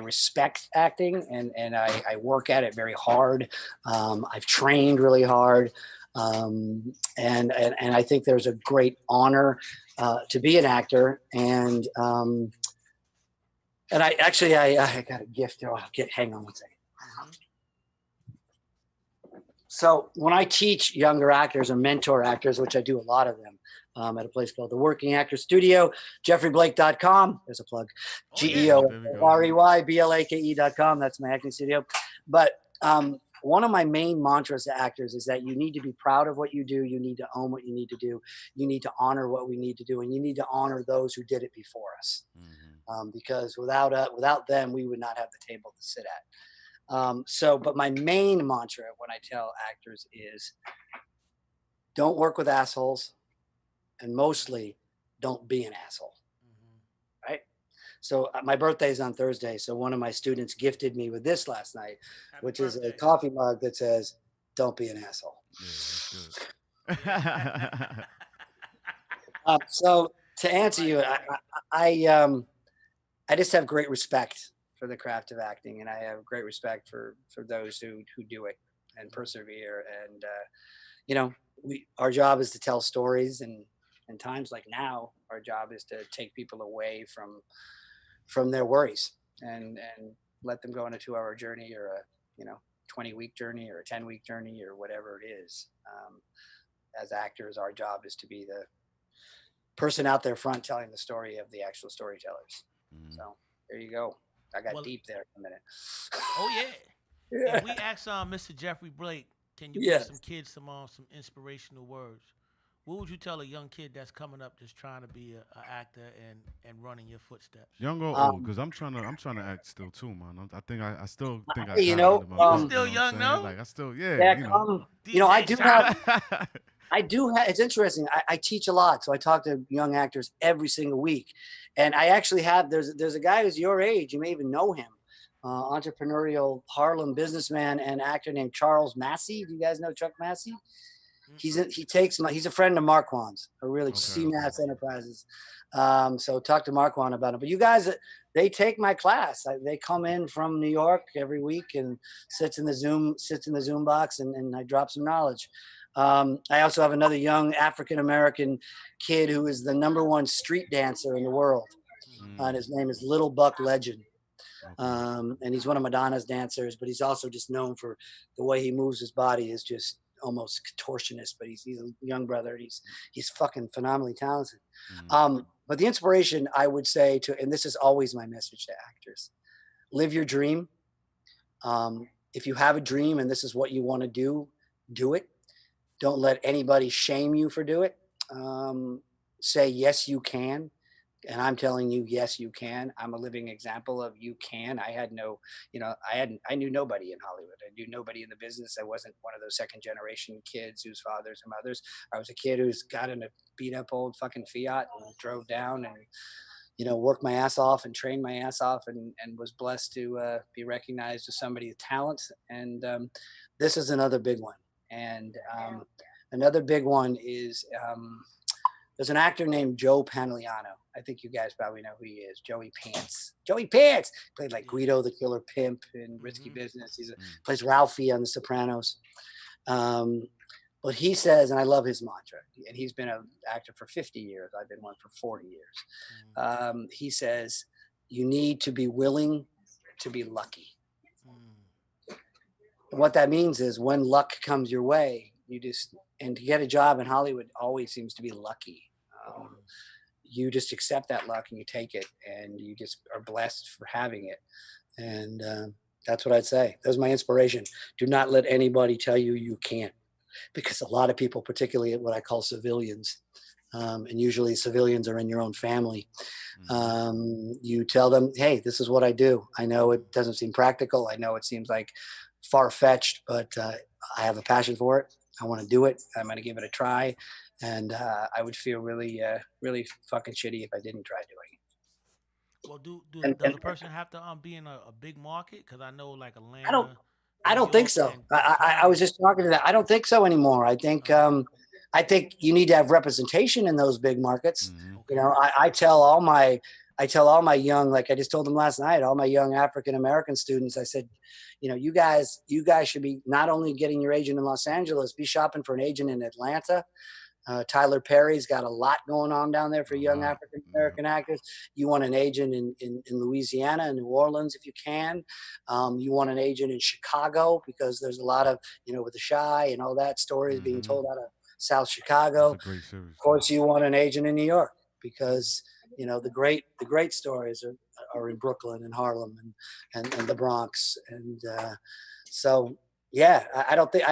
respect acting, and I work at it very hard. I've trained really hard, and I think there's a great honor to be an actor. And I got a gift here. Hang on one second. So when I teach younger actors or mentor actors, which I do a lot of them, at a place called the Working Actor Studio, GeoffreyBlake.com. There's a plug. GeoffreyBlake.com. That's my acting studio. But one of my main mantras to actors is that you need to be proud of what you do. You need to own what you need to do. You need to honor what we need to do, and you need to honor those who did it before us. Because without them, we would not have the table to sit at. But my main mantra when I tell actors is, don't work with assholes, and mostly don't be an asshole. Right? So my birthday is on Thursday. So one of my students gifted me with this last night, which is a coffee mug that says, don't be an asshole. Yeah, that's good. So to answer you, I just have great respect for the craft of acting, and I have great respect for those who do it and persevere. And our job is to tell stories, and in times like now, our job is to take people away from their worries and let them go on a 2-hour journey, or a 20-week journey, or a 10-week journey, or whatever it is. As actors, our job is to be the person out there front telling the story of the actual storytellers. So there you go. I got deep there for a minute. Oh yeah. If we ask Mr. Geoffrey Blake, can you give some kids some inspirational words? What would you tell a young kid that's coming up just trying to be an actor and running your footsteps? Young or old? Because I'm trying to act still too, man. I still think I You got know, it in my book, still you know what young, I'm saying? no? Like I still, yeah, yeah, you know. come. DJ I do have. Shavi? I do have. It's interesting. I teach a lot, so I talk to young actors every single week, and I actually have. There's a guy who's your age. You may even know him. Entrepreneurial Harlem businessman and actor named Charles Massey. Do you guys know Chuck Massey? He's a friend of Marquand's, a really CMAS Enterprises. So talk to Marquand about it. But you guys, they take my class. They come in from New York every week and sits in the Zoom box and I drop some knowledge. I also have another young African American kid who is the #1 street dancer in the world. And his name is Little Buck Legend. And he's one of Madonna's dancers, but he's also just known for the way he moves his body is just almost contortionist, but he's a young brother. He's fucking phenomenally talented. But the inspiration I would say and this is always my message to actors, live your dream. If you have a dream and this is what you want to do it. Don't let anybody shame you for do it. Say, yes, you can. And I'm telling you, yes, you can. I'm a living example of you can. I had I knew nobody in Hollywood. I knew nobody in the business. I wasn't one of those second generation kids whose fathers and mothers. I was a kid who's got in a beat up old fucking Fiat and drove down and, worked my ass off and trained my ass off and was blessed to be recognized as somebody with talent. And this is another big one. And another big one is there's an actor named Joe Pantoliano. I think you guys probably know who he is. Joey Pants. Joey Pants played like Guido the Killer Pimp in Risky Business. Plays Ralphie on The Sopranos. But he says, and I love his mantra, and he's been an actor for 50 years. I've been one for 40 years. He says, you need to be willing to be lucky. And what that means is when luck comes your way, and to get a job in Hollywood always seems to be lucky. You just accept that luck and you take it and you just are blessed for having it. And that's what I'd say. That was my inspiration. Do not let anybody tell you you can't, because a lot of people, particularly what I call civilians, and usually civilians are in your own family. You tell them, hey, this is what I do. I know it doesn't seem practical. I know it seems like far-fetched, but I have a passion for it. I want to do it. I'm going to give it a try. And I would feel really, really fucking shitty if I didn't try doing it. Well, does the person have to be in a big market? Because I know like Atlanta. I don't think so. I was just talking to that. I don't think so anymore. I think you need to have representation in those big markets. I tell all my young, like I just told them last night, all my young African American students, I said, you guys should be not only getting your agent in Los Angeles, be shopping for an agent in Atlanta. Tyler Perry's got a lot going on down there for young African American actors. You want an agent in Louisiana and New Orleans if you can. You want an agent in Chicago because there's a lot of, with the Shy and all that stories being told out of South Chicago. That's a great series. Of course, you want an agent in New York because the great stories are in Brooklyn and Harlem and the Bronx. And so. Yeah, I don't think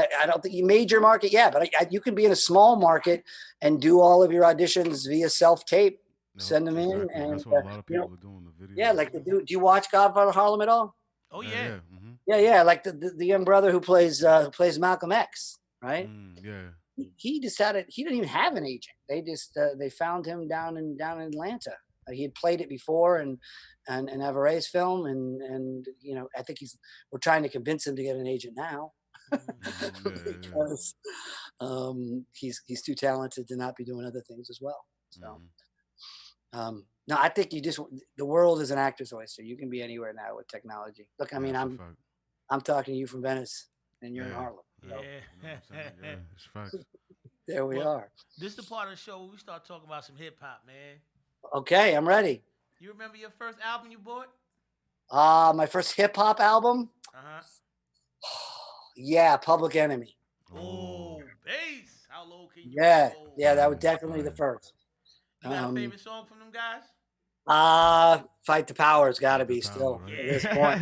you major market. Yeah, but you can be in a small market and do all of your auditions via self-tape. Send them in, and that's what a lot of people are doing. The video. Yeah, like do you watch Godfather Harlem at all? Oh yeah, yeah. Like the young brother who plays Malcolm X, right? He decided he didn't even have an agent. They just they found him down in Atlanta. He had played it before and Avare's film, and I think we're trying to convince him to get an agent now because he's too talented to not be doing other things as well. So no, I think the world is an actor's oyster. You can be anywhere now with technology. Look, I mean, I'm talking to you from Venice, and you're in Harlem. So. Yeah, it's facts. There we are. This is the part of the show where we start talking about some hip hop, man. Okay, I'm ready. You remember your first album you bought? My first hip hop album? Yeah, Public Enemy. Oh, bass. How low can you go? Yeah, that was Nice, definitely the first. You got a favorite song from them guys? Fight the Power's got to be Power, still right? at this point.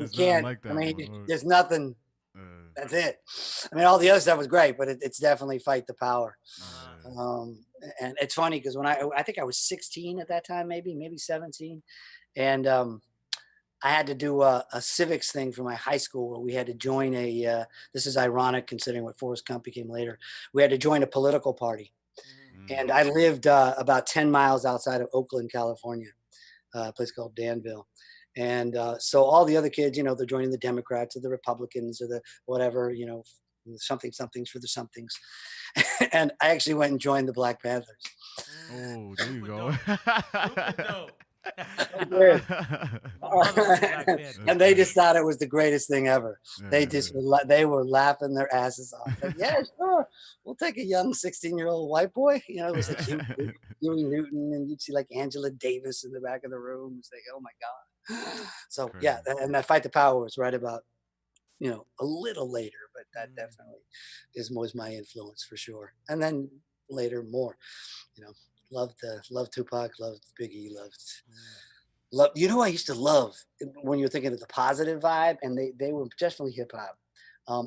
You can't. Like that I mean, one, there's nothing. That's it. I mean, all the other stuff was great, but it's definitely Fight the Power. And it's funny because when I think I was 16 at that time, maybe 17, and I had to do a civics thing for my high school where we had to join a. This is ironic considering what Forrest Gump became later. We had to join a political party, and I lived about 10 miles outside of Oakland, California, a place called Danville. And so all the other kids, they're joining the Democrats or the Republicans or the whatever, somethings for the somethings. And I actually went and joined the Black Panthers. Oh, there you Super go. Super dope. I did. My mother was a Black Panther. And they just thought it was the greatest thing ever. They Yeah, just yeah. they were laughing their asses off. Like, yeah, sure, we'll take a young 16-year-old white boy. It was like Huey Newton, and you'd see like Angela Davis in the back of the room. It's like, oh my god. So Crazy. yeah, and that Fight the Power was right about a little later, but that definitely was my influence for sure. And then later more, loved Tupac, loved Biggie, love. I used to love when you're thinking of the positive vibe, and they were definitely hip hop.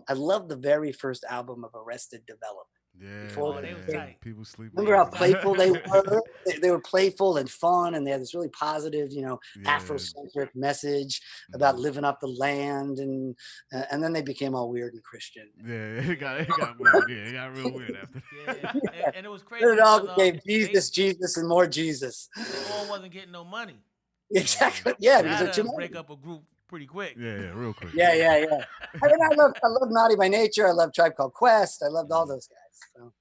I loved the very first album of Arrested Development. Yeah, Before they was man. tight. People sleep. Remember how on it. playful they were? They were playful and fun, and they had this really positive, Yeah. Afrocentric message about living off the land, and then they became all weird and Christian. Yeah, it got weird. Yeah, it got real weird after that. Yeah. And it was crazy. Then it all because, became Jesus, and more Jesus. They all wasn't getting no money. Exactly. Yeah, because they're That'll too many. break up a group pretty quick. Yeah, real quick. Yeah. I mean, I love Naughty by Nature. I love Tribe Called Quest. I loved all those guys. So.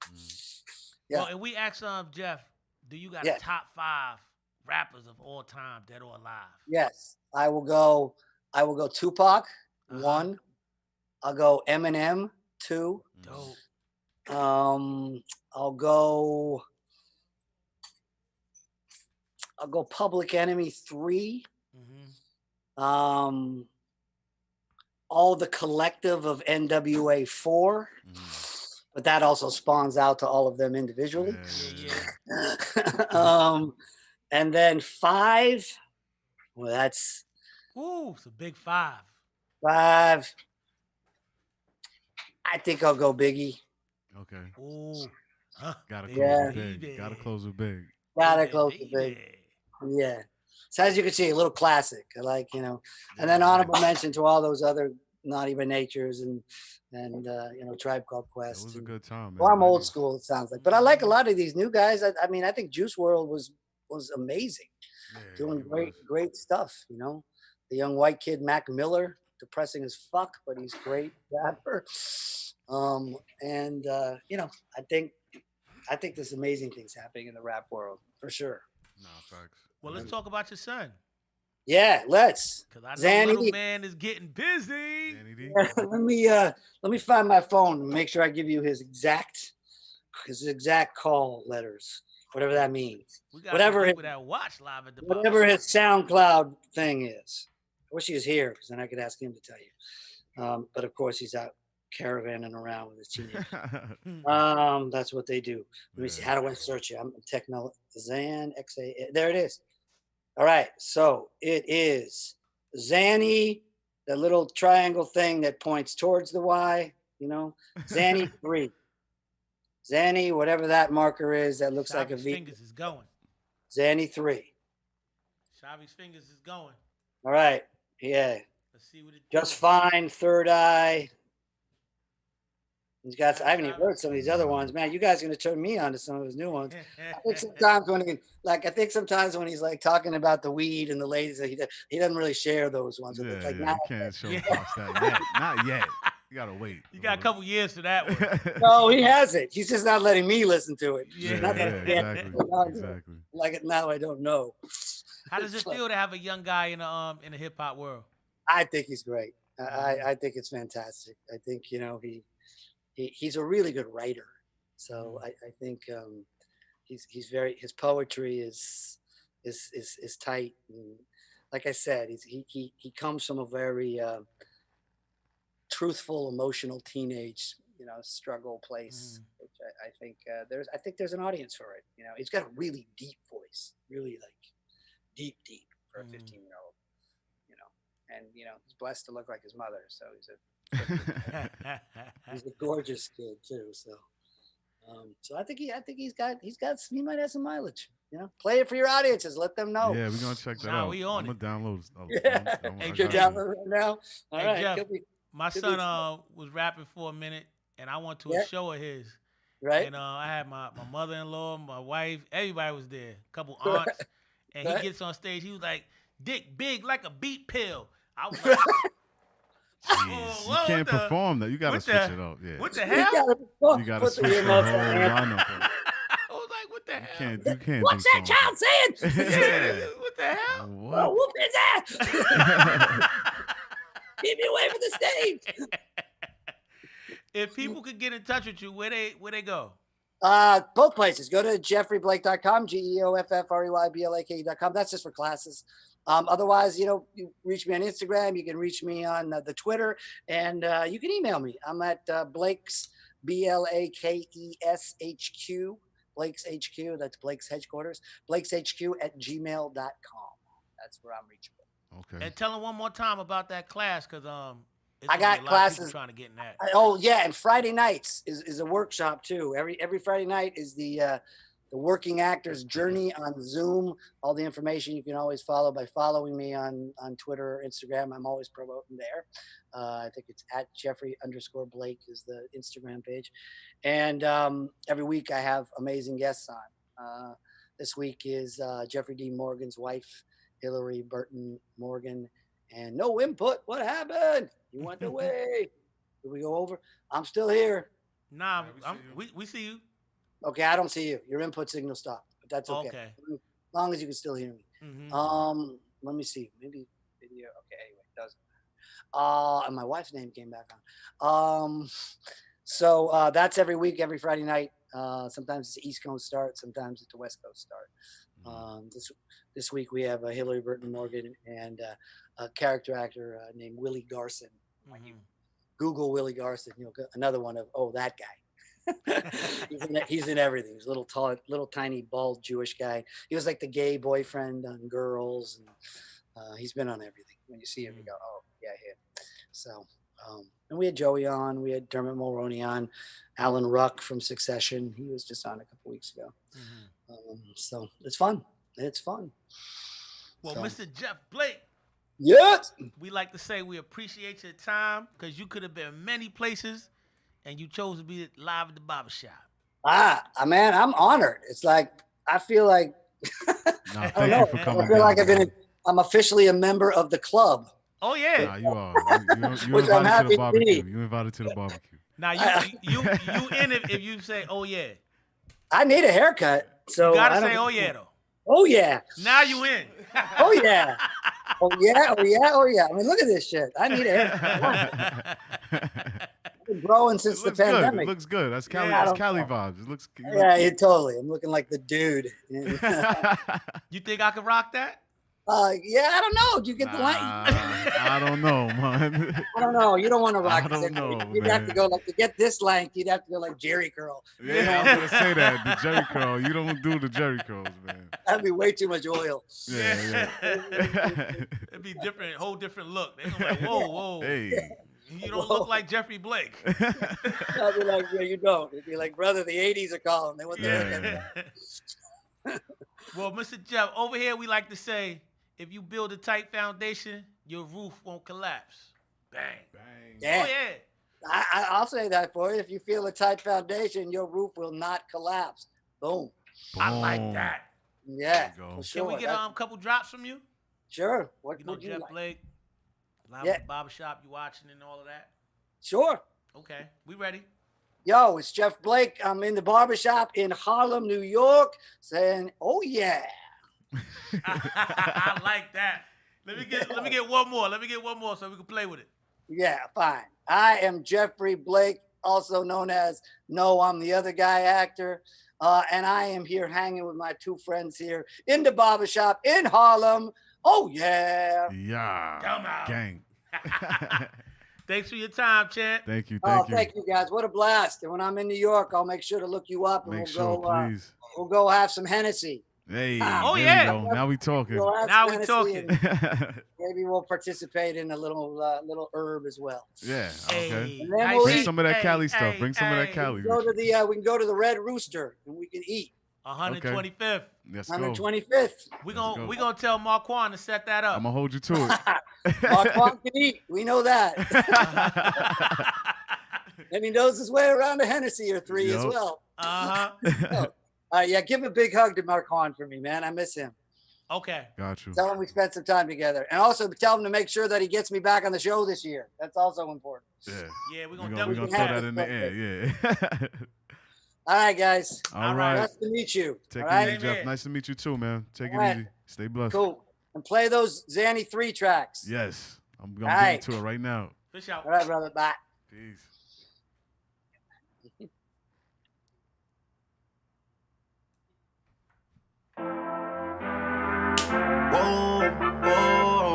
Yeah. Well, and we asked Jeff, do you got a top 5 rappers of all time, dead or alive? Yes, I will go Tupac 1. I'll go Eminem 2. Dope. I'll go Public Enemy 3. All the collective of NWA 4. But that also spawns out to all of them individually. Yeah. And then 5. Well, that's it's a big 5. 5. I think I'll go Biggie. Okay. Ooh. Gotta close Yeah. with big. Gotta close with big. Gotta close with Big. Yeah. So as you can see, a little classic. I like, and then honorable mention to all those other Naughty by Natures and Tribe Called Quest. It was a good time, man. Well, I'm old school, it sounds like, but I like a lot of these new guys. I mean, I think Juice WRLD was amazing, doing great stuff. The young white kid Mac Miller, depressing as fuck, but he's great rapper. I think there's amazing things happening in the rap world for sure. Nah, facts. Well, let's talk about your son. Yeah, let's. Because I know Zanny. little man is getting busy. Let me find my phone and make sure I give you his exact call letters, whatever that means. We got Whatever people that watch live at the whatever his SoundCloud thing is. I wish he was here because then I could ask him to tell you. But of course he's out caravanning around with his teenagers. That's what they do. Let me see. How do I search it? I'm Techno Zan XA. There it is. All right. So it is Zanny, the little triangle thing that points towards the Y, Zanny 3. Zanny, whatever that marker is, that looks like a V. Fingers is going. Zanny 3. Shavi's fingers is going. All right. Yeah. Let's see what it Just fine. Third eye. He's got. I haven't even heard some of these other ones, man. You guys are gonna turn me on to some of his new ones. I think sometimes when he's like talking about the weed and the ladies, he doesn't really share those ones. Yeah, it's like, you can't show Pops that yet. Not yet. You gotta wait. You got a couple years for that one. No, he hasn't. He's just not letting me listen to it. Exactly. Like it now, I don't know. How does it feel to have a young guy in the hip hop world? I think he's great. I think it's fantastic. I think he's a really good writer. So I think he's very, his poetry is tight. And like I said, he comes from a very truthful, emotional teenage, struggle place, which I think there's an audience for it. He's got a really deep voice, really like deep for a 15-year-old, and he's blessed to look like his mother. So he's a gorgeous kid too. So So I think he might have some mileage. Play it for your audiences. Let them know. Yeah, we're gonna check that Nah, out. we on I'm it. gonna download. Yeah. Hey, You're Jeff. downloading right now. All Hey, right. Jeff, Could be- my could son be- was rapping for a minute, and I went to a Yeah. show of his. Right. And I had my mother-in-law, my wife, everybody was there, a couple aunts. And he Right. gets on stage, he was like, "Dick big like a beat pill." I was like, Jeez, you what can't the- perform that. You gotta what switch the- it up. Yeah, what the You hell? you gotta put switch the earmuffs whole on, man. lineup. Up. I was like, "What the hell?" You can't What's do that child saying? Yeah, what the hell? What? Oh, whoop his ass! Keep me away from the stage. If people could get in touch with you, where they go? Both places. Go to geoffreyblake.com, geoffreyblake.com. That's just for classes. Otherwise, you reach me on Instagram. You can reach me on the Twitter, and you can email me. I'm at Blake's, BLAKESHQ, Blake's HQ. That's Blake's headquarters. Blake's HQ at gmail.com. That's where I'm reachable. Okay. And tell them one more time about that class, because I got classes trying to get in that. Oh yeah, and Friday nights is a workshop too. Every Friday night is the working actor's journey on Zoom. All the information you can always follow by following me on Twitter or Instagram. I'm always promoting there. I think it's at Geoffrey_Blake is the Instagram page. And every week I have amazing guests on. This week is Jeffrey D. Morgan's wife, Hillary Burton Morgan. And no input. What happened? You went away. Did we go over? I'm still here. Nah, Yeah, we see you. Okay, I don't see you. Your input signal stopped, but that's okay. Okay. As long as you can still hear me. Mhm. Let me see. Maybe video. Okay, anyway, it doesn't matter. And my wife's name came back on. So that's every week, every Friday night. Sometimes it's the East Coast start, sometimes it's the West Coast start. This week we have Hillary Burton Morgan and a character actor named Willie Garson. When you Google Willie Garson, you'll get another one of that guy. he's in everything. He's a little tiny bald Jewish guy. He was like the gay boyfriend on Girls, and he's been on everything. When you see him, you go, "Oh yeah, him." So, and we had Joey on. We had Dermot Mulroney on. Alan Ruck from Succession. He was just on a couple weeks ago. So it's fun. It's fun. Well, So- Mr. Jeff Blake, Yes. we like to say we appreciate your time, because you could have been many places, and you chose to be live at the barbershop. Man, I'm honored. It's like I feel like Nah, I thank don't you know. for I coming feel down. like I'm officially a member of the club. Oh yeah. Nah, you are. You Which I'm invited to happy the to barbecue. be. You invited to the barbecue. Now you in it if you say oh yeah. I need a haircut, so You gotta I don't- say oh yeah though. Oh yeah. Now you in. Oh yeah. Oh yeah. Oh yeah. Oh yeah. I mean, look at this shit. I need a haircut. I've been growing since It the looks good. It pandemic. looks good. That's Cali. Yeah. That's Cali vibes. It looks. Yeah, totally. I'm looking like the dude. You think I could rock that? Yeah, I don't know. Do you get the line? I don't know, man. I don't know. You don't want to rock. I don't know, You'd have to man. go like to get this length. You'd have to go like Jerry curl. Yeah, I was gonna say that. The Jerry curl. You don't do the Jerry curls, man. That'd be way too much oil. Yeah. It'd be different, whole different look. They gonna be like, whoa. Hey. You don't look like Geoffrey Blake. I'd be like, yeah, you don't. It'd be like, brother, the 80s are calling. They want the haircut. Yeah. Well, Mr. Jeff, over here we like to say, if you build a tight foundation, your roof won't collapse. Bang. Yeah. Oh yeah. I'll say that for you. If you feel a tight foundation, your roof will not collapse. Boom. I like Boom. that. Yeah. There you go. For sure. Can we get a couple drops from you? Sure. What You know, would you Jeff like? Blake, live Yeah. at the barbershop, you watching and all of that? Sure. Okay, we ready. Yo, it's Jeff Blake. I'm in the barbershop in Harlem, New York, saying, oh yeah. I like that. Let me get one more. Let me get one more so we can play with it. Yeah, fine. I am Geoffrey Blake, also known as No, I'm the Other Guy actor. And I am here hanging with my two friends here in the barbershop in Harlem. Oh, yeah. Yeah. Come on. Gang. Thanks for your time, champ. Thank you. Thank you guys. What a blast. And when I'm in New York, I'll make sure to look you up and Make we'll sure, go please. we'll go have some Hennessy. Hey, Oh, there yeah. we go. Now we talking. We'll have Now some we Hennessy talking. and maybe we'll participate in a little herb as well. Yeah, okay. Hey, And then nice we'll Bring eat. some of that Hey, Cali stuff. hey, Bring some of that hey. Cali. We can go to the Red Rooster and we can eat. 125th. Let's go. 125th. We Let's gonna go. we gonna tell Marquand to set that up. I'm gonna hold you to it. Marquand can eat. We know that. And he knows his way around a Hennessy or three as Yup. well. Uh-huh. Yeah, give a big hug to Marquand for me, man. I miss him. Okay. Got you. Tell him we spent some time together. And also tell him to make sure that he gets me back on the show this year. That's also important. Yeah. Yeah, we're We're gonna gonna definitely throw have that in the air. Yeah. All right, guys. All right. Nice to meet you. Take All it right? easy, Jeff. Amen. Nice to meet you too, man. Take All it right. easy. Stay blessed. Cool. And play those Zanny 3 tracks. Yes. I'm All gonna right. get into it right now. Fish out. All right, brother. Bye. Peace.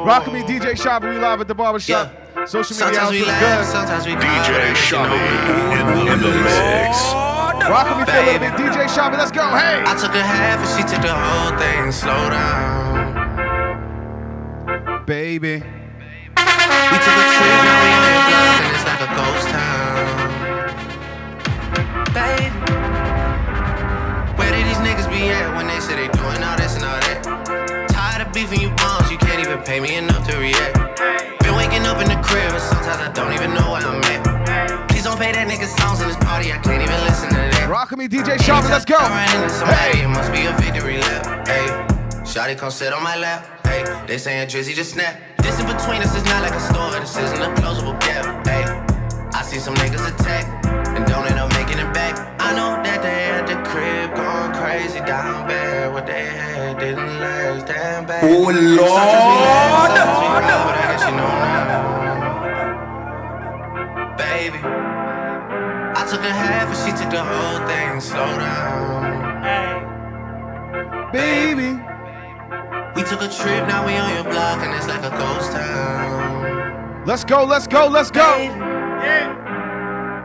Rock with me, DJ Shabby. We live at the barbershop. Social media Sometimes we outlets laugh, good. sometimes we cry. DJ Shabby in the mix. Rock with me, feel a little bit. DJ Shabby, let's go. Hey. I took a half and she took the whole thing. Slow down. Baby. We took a trip, now we on your block and it's like a ghost town. Baby, where did these niggas be at when they say they doing all this and all that? Tired of beefing you bums, you can't even pay me enough to react. Been waking up in the crib and sometimes I don't even know where I'm at. Please don't pay that nigga songs in this party, I can't even listen to that. Rock with me, DJ Shabby, let's go. I ran into somebody, Hey. it must be a victory lap. Hey, shawty come sit on my lap. Hey, they saying Drizzy just snap. This in between us is not like a store, this isn't a closable gap. Hey, I see some niggas attack and don't end up making it back. I know that they at the crib going crazy down bad. What they had didn't last damn bad. Oh, Lord. Sometimes we laugh, sometimes we cry, but I guess you know now. Baby, I took a half and she took the whole thing. Slow down. Baby. We took a trip, now we on your block and it's like a ghost town. Let's go, let's go, let's go. Yeah.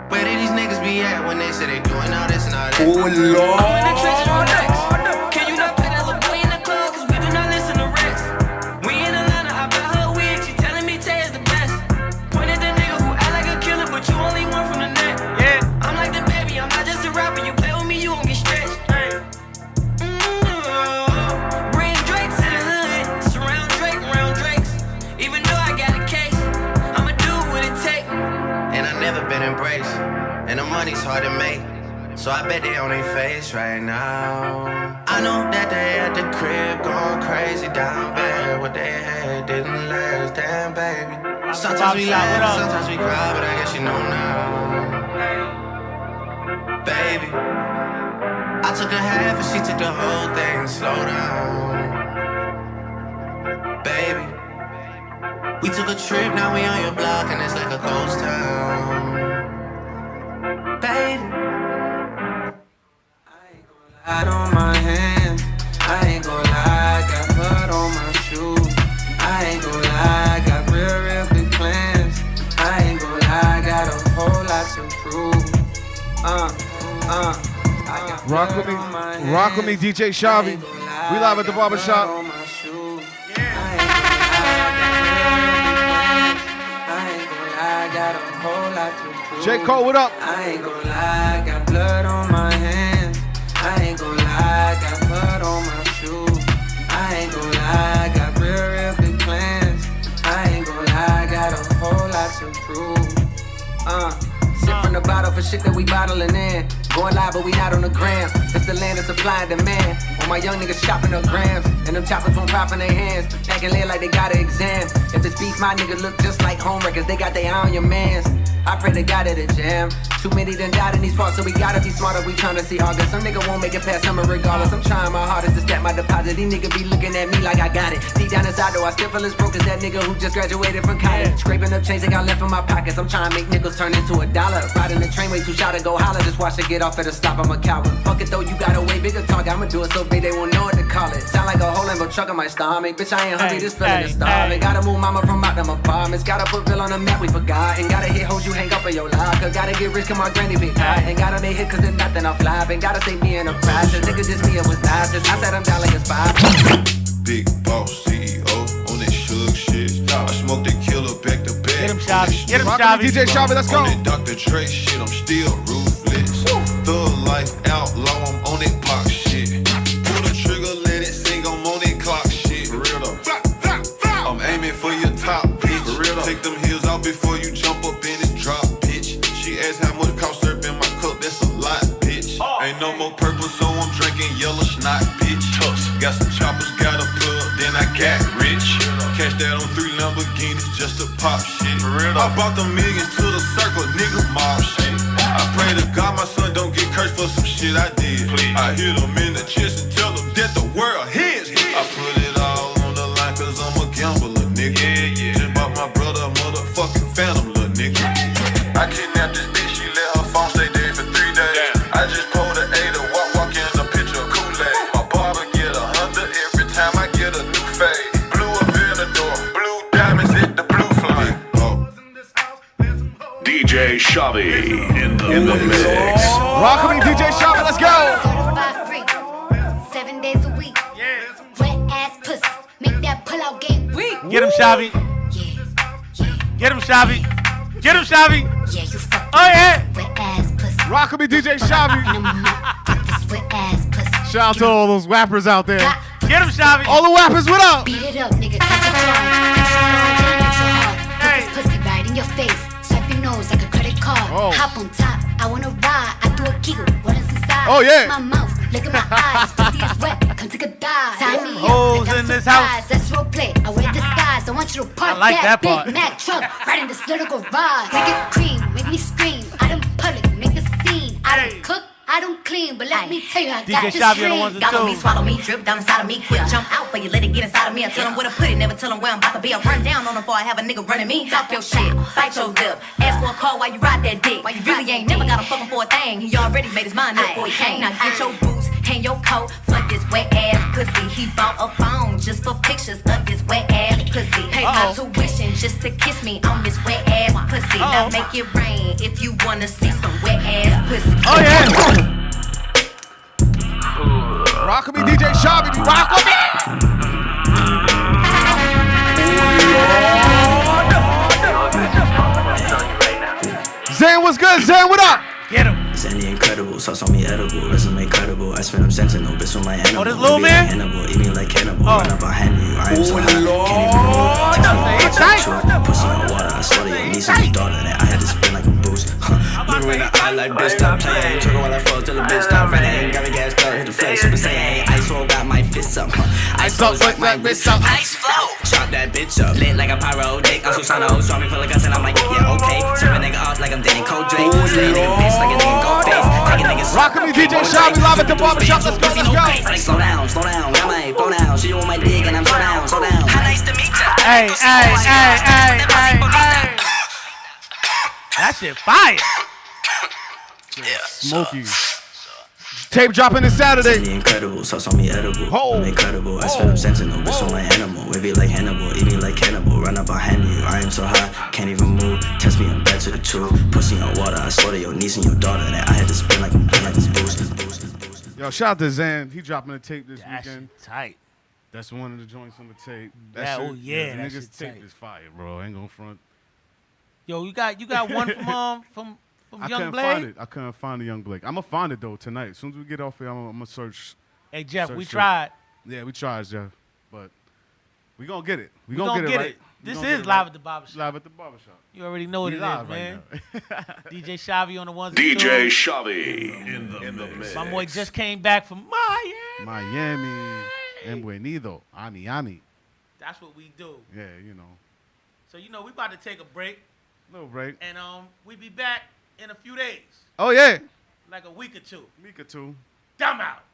Where did these niggas be at when they say they doing all this and all that? Oh, Lord. Can you not play that little boy in the club? Cause we do not listen to Rex. We in Atlanta, I buy her wig. She telling me Tay is the best. Point at the nigga who act like a killer, but you only one from the net. Yeah. I'm like the baby, I'm not just a rapper. You play with me, you gon' get stretched. Bring Drake to the hood. Surround Drake, round Drakes. Even though I got a case, I'ma do what it take. And I never been embraced, and the money's hard to make. So I bet they on their face right now. I know that they at the crib going crazy down bad. What they had didn't last, damn baby. Sometimes we laugh, sometimes we cry, but I guess you know now. Baby, I took a half and she took the whole thing. Slow down. Baby, we took a trip, now we on your block and it's like a ghost town. Baby, Blood on my hands, I ain't gon' lie, got blood on my shoes. I ain't gon' lie, got real big plans. I ain't gon' lie, got a whole lot to prove. I got Rock with me, blood on my rock with me, hands. DJ Shabby. I ain't gon' lie, We live at the got blood barbershop. on my shoes. Yeah. I ain't gon' lie, got a whole lot to prove. J. Cole, what up? I ain't gon' lie, got blood on my hands. I ain't gon' lie, got blood on my shoes. I ain't gon' lie, got real big plans. I ain't gon' lie, got a whole lot to prove. Sip from the bottle for shit that we bottling in. Going live, but we not on the gram. It's the land of supply and demand. All my young niggas chopping up grams, and them choppers won't pop in their hands. Acting lit like they got an exam. If it's beef, my niggas look just like home records. They got their eye on your mans. I pray to God at a jam. Too many done died in these parts, so we gotta be smarter. We tryna see August. Some nigga won't make it past summer regardless. I'm trying my hardest to stack my deposit. These niggas be looking at me like I got it. Deep down inside though, I still feel as broke as that nigga who just graduated from college. Scraping up change they got left in my pockets. I'm trying to make nickels turn into $1. Riding the train way too shy to go holler. Just watch it get off at a stop. I'm a coward. Fuck it though, you got a way bigger target. I'ma do it so big they won't know what to call it. Sound like a whole Lambo truck in my stomach. Bitch, I ain't hungry, this feeling is starving. Gotta move mama from out them apartments. Gotta put Bill on the map, we forgot. And gotta hit hoes you you hang up in your locker. Gotta get rich, cause my granny big high. Ain't gotta make hit, cause there's nothing I'm fly. Ain't gotta stay me in a prize. The nigga just me, it was nice. Just I sat him down like it's 5. Big boss CEO on that shug shit. I smoked that killer back to back. Get him, Shabby. Get him, Rockin' Shabby. with DJ Shabby, let's go. On that Dr. Dre shit, I'm still ruthless. Thug life outlaw, I'm on that pop shit. Pull the trigger, let it sing, I'm on that clock shit. For real though. I'm aiming for your top, bitch. For real though. Take them heels out before you jump up in it, drop, bitch. She asked how much cost syrup in my cup, that's a lot, bitch. Ain't no more purple, so I'm drinking yellow snot, bitch. Got some choppers, got a plug, then I got rich. Cash that on 3 Lamborghinis just to pop shit. For real though. I brought the millions to the circle, nigga, mob shit. I pray to God my son don't get cursed for some shit I did. Please. I hit him in the chest and tell him that the world his. I put it all on the line cause I'm a gambler, nigga. Yeah. Just bought my brother a motherfucking phantom, little nigga. I kidnapped this bitch, she let her phone stay dead for 3 days. Damn. I just pulled an 8 to walk in a picture of Kool-Aid. My barber get 100 every time I get a new fade. Blue Aventador, blue diamonds hit the blue flame. DJ Shabby in the mix. Rock with me, DJ Shabby, let's go. Certified free, 7 days a week. Wet ass pussy, make that pull out game weak. Get him, Shabby. Yeah, Get him, Shabby. Get him, Shabby. yeah, you fucking Oh, yeah. wet ass pussy. Rock with me, DJ Shabby. Fuck this wet ass pussy. Shout out to all those rappers out there. Get him, Shabby. All the rappers, what up? Beat it up, nigga, catch it hard. Extra large and extra hard. Put this pussy right in your face. Swipe your nose like a credit card. Oh. Hop on top, I wanna ride. I do a giggle, what is inside? Oh, yeah. My mouth, look at my eyes. Pussy is wet, come take a dive. Tie me Hoes up, like I'm in this surprised. house. Let's role play. I wear disguise. I want you to park I like that Big part. Mac truck right in this little garage. Make it cream, make me scream. I don't public, make a scene. I Hey. don't cook, I don't clean, but let me tell you, I DJ got this Shabby on the dream. ones and Gobble me, twos. swallow me, drip down inside of me. Quick jump out for you, let it get inside of me. I tell them where to put it, never tell them where I'm about to be. I run down on them before I have a nigga running me. Talk your shit, bite your lip. Ask for a call while you ride that dick. You really ain't never got a fucking for a thing. He already made his mind up before he came. Now get your boots, hang your coat, fuck this wet ass pussy. He bought a phone just for pictures of this wet ass pussy. Pay my tuition just to kiss me on this wet ass pussy. Now make it rain if you wanna see some wet ass pussy. Oh, yeah. Rock with me, DJ Shabby. Rock with me. Zan, what's good? Zan, what up? Get him. Sandy incredible, sauce on me edible, resume credible. I spend them sentinel, bitch on my animal. Oh, this little man? Hannibal, eat me like cannibal. Oh. Run up behind you, I am so hot. Can't even move. It's tight. Pussy on water, I slaughter your niece and your daughter. That I had to spin like a boost. Look her in the eye like bitch, stop playing. Took her while I fall till the bitch stop running. Got me gas, got hit the flex. Super Saiyan, ice roll, got my fists up. Ice flow, like my wrist up. Ice flow. Chop that bitch up, lit like a pyro. Dick, I'm so trying to me feel like us and I'm like, yeah, okay. Serve a nigga off like I'm dating Cold Drake. Slay a nigga bitch like a nigga go face. Take a nigga Rock with me, DJ Shabby, live at the barbershop. Let's go, let's go. like, slow down, I might flow down. She on my dick and I'm so down, so down. How nice to meet ya. Hey. That shit fire. Smoky. Tape dropping this Saturday. Sandy incredible, sauce on me edible. Ho. I'm incredible, I spend them sentinel, bitch on my animal. Wavy like Hannibal, eat me like cannibal. Run up behind you, I am so hot, can't even move. Test me, I'm back to the truth. Pussy on water, I slaughter your niece and your daughter. That I had to spin like I'm like this boost. Yo, shout out to Zan. He dropping a tape this That weekend. shit tight. That's one of the joints on the tape. Yeah, oh, yeah, the that niggas shit tape tight. is fire, bro. I ain't gonna front. Yo, you got one from I Young couldn't Blade? find it. I couldn't find the Young Blake. I'm gonna find it though tonight. As soon as we get off here, I'm gonna search. Hey Jeff, Search we it. tried. Yeah, we tried, Jeff. But we gonna get it. We gonna get right. it. We This gonna is get it live right. at the barbershop. Live at the barbershop. You already know what We it is, live man. right now. DJ Shabby on the ones and DJ twos. Shabby in the mix. My boy just came back from Miami. Miami. En Buenido. Miami. That's what we do. Yeah, you know. So we about to take a break, Little break. and we be back in a few days, Oh yeah. like a week or two. Week or two. Dumb out.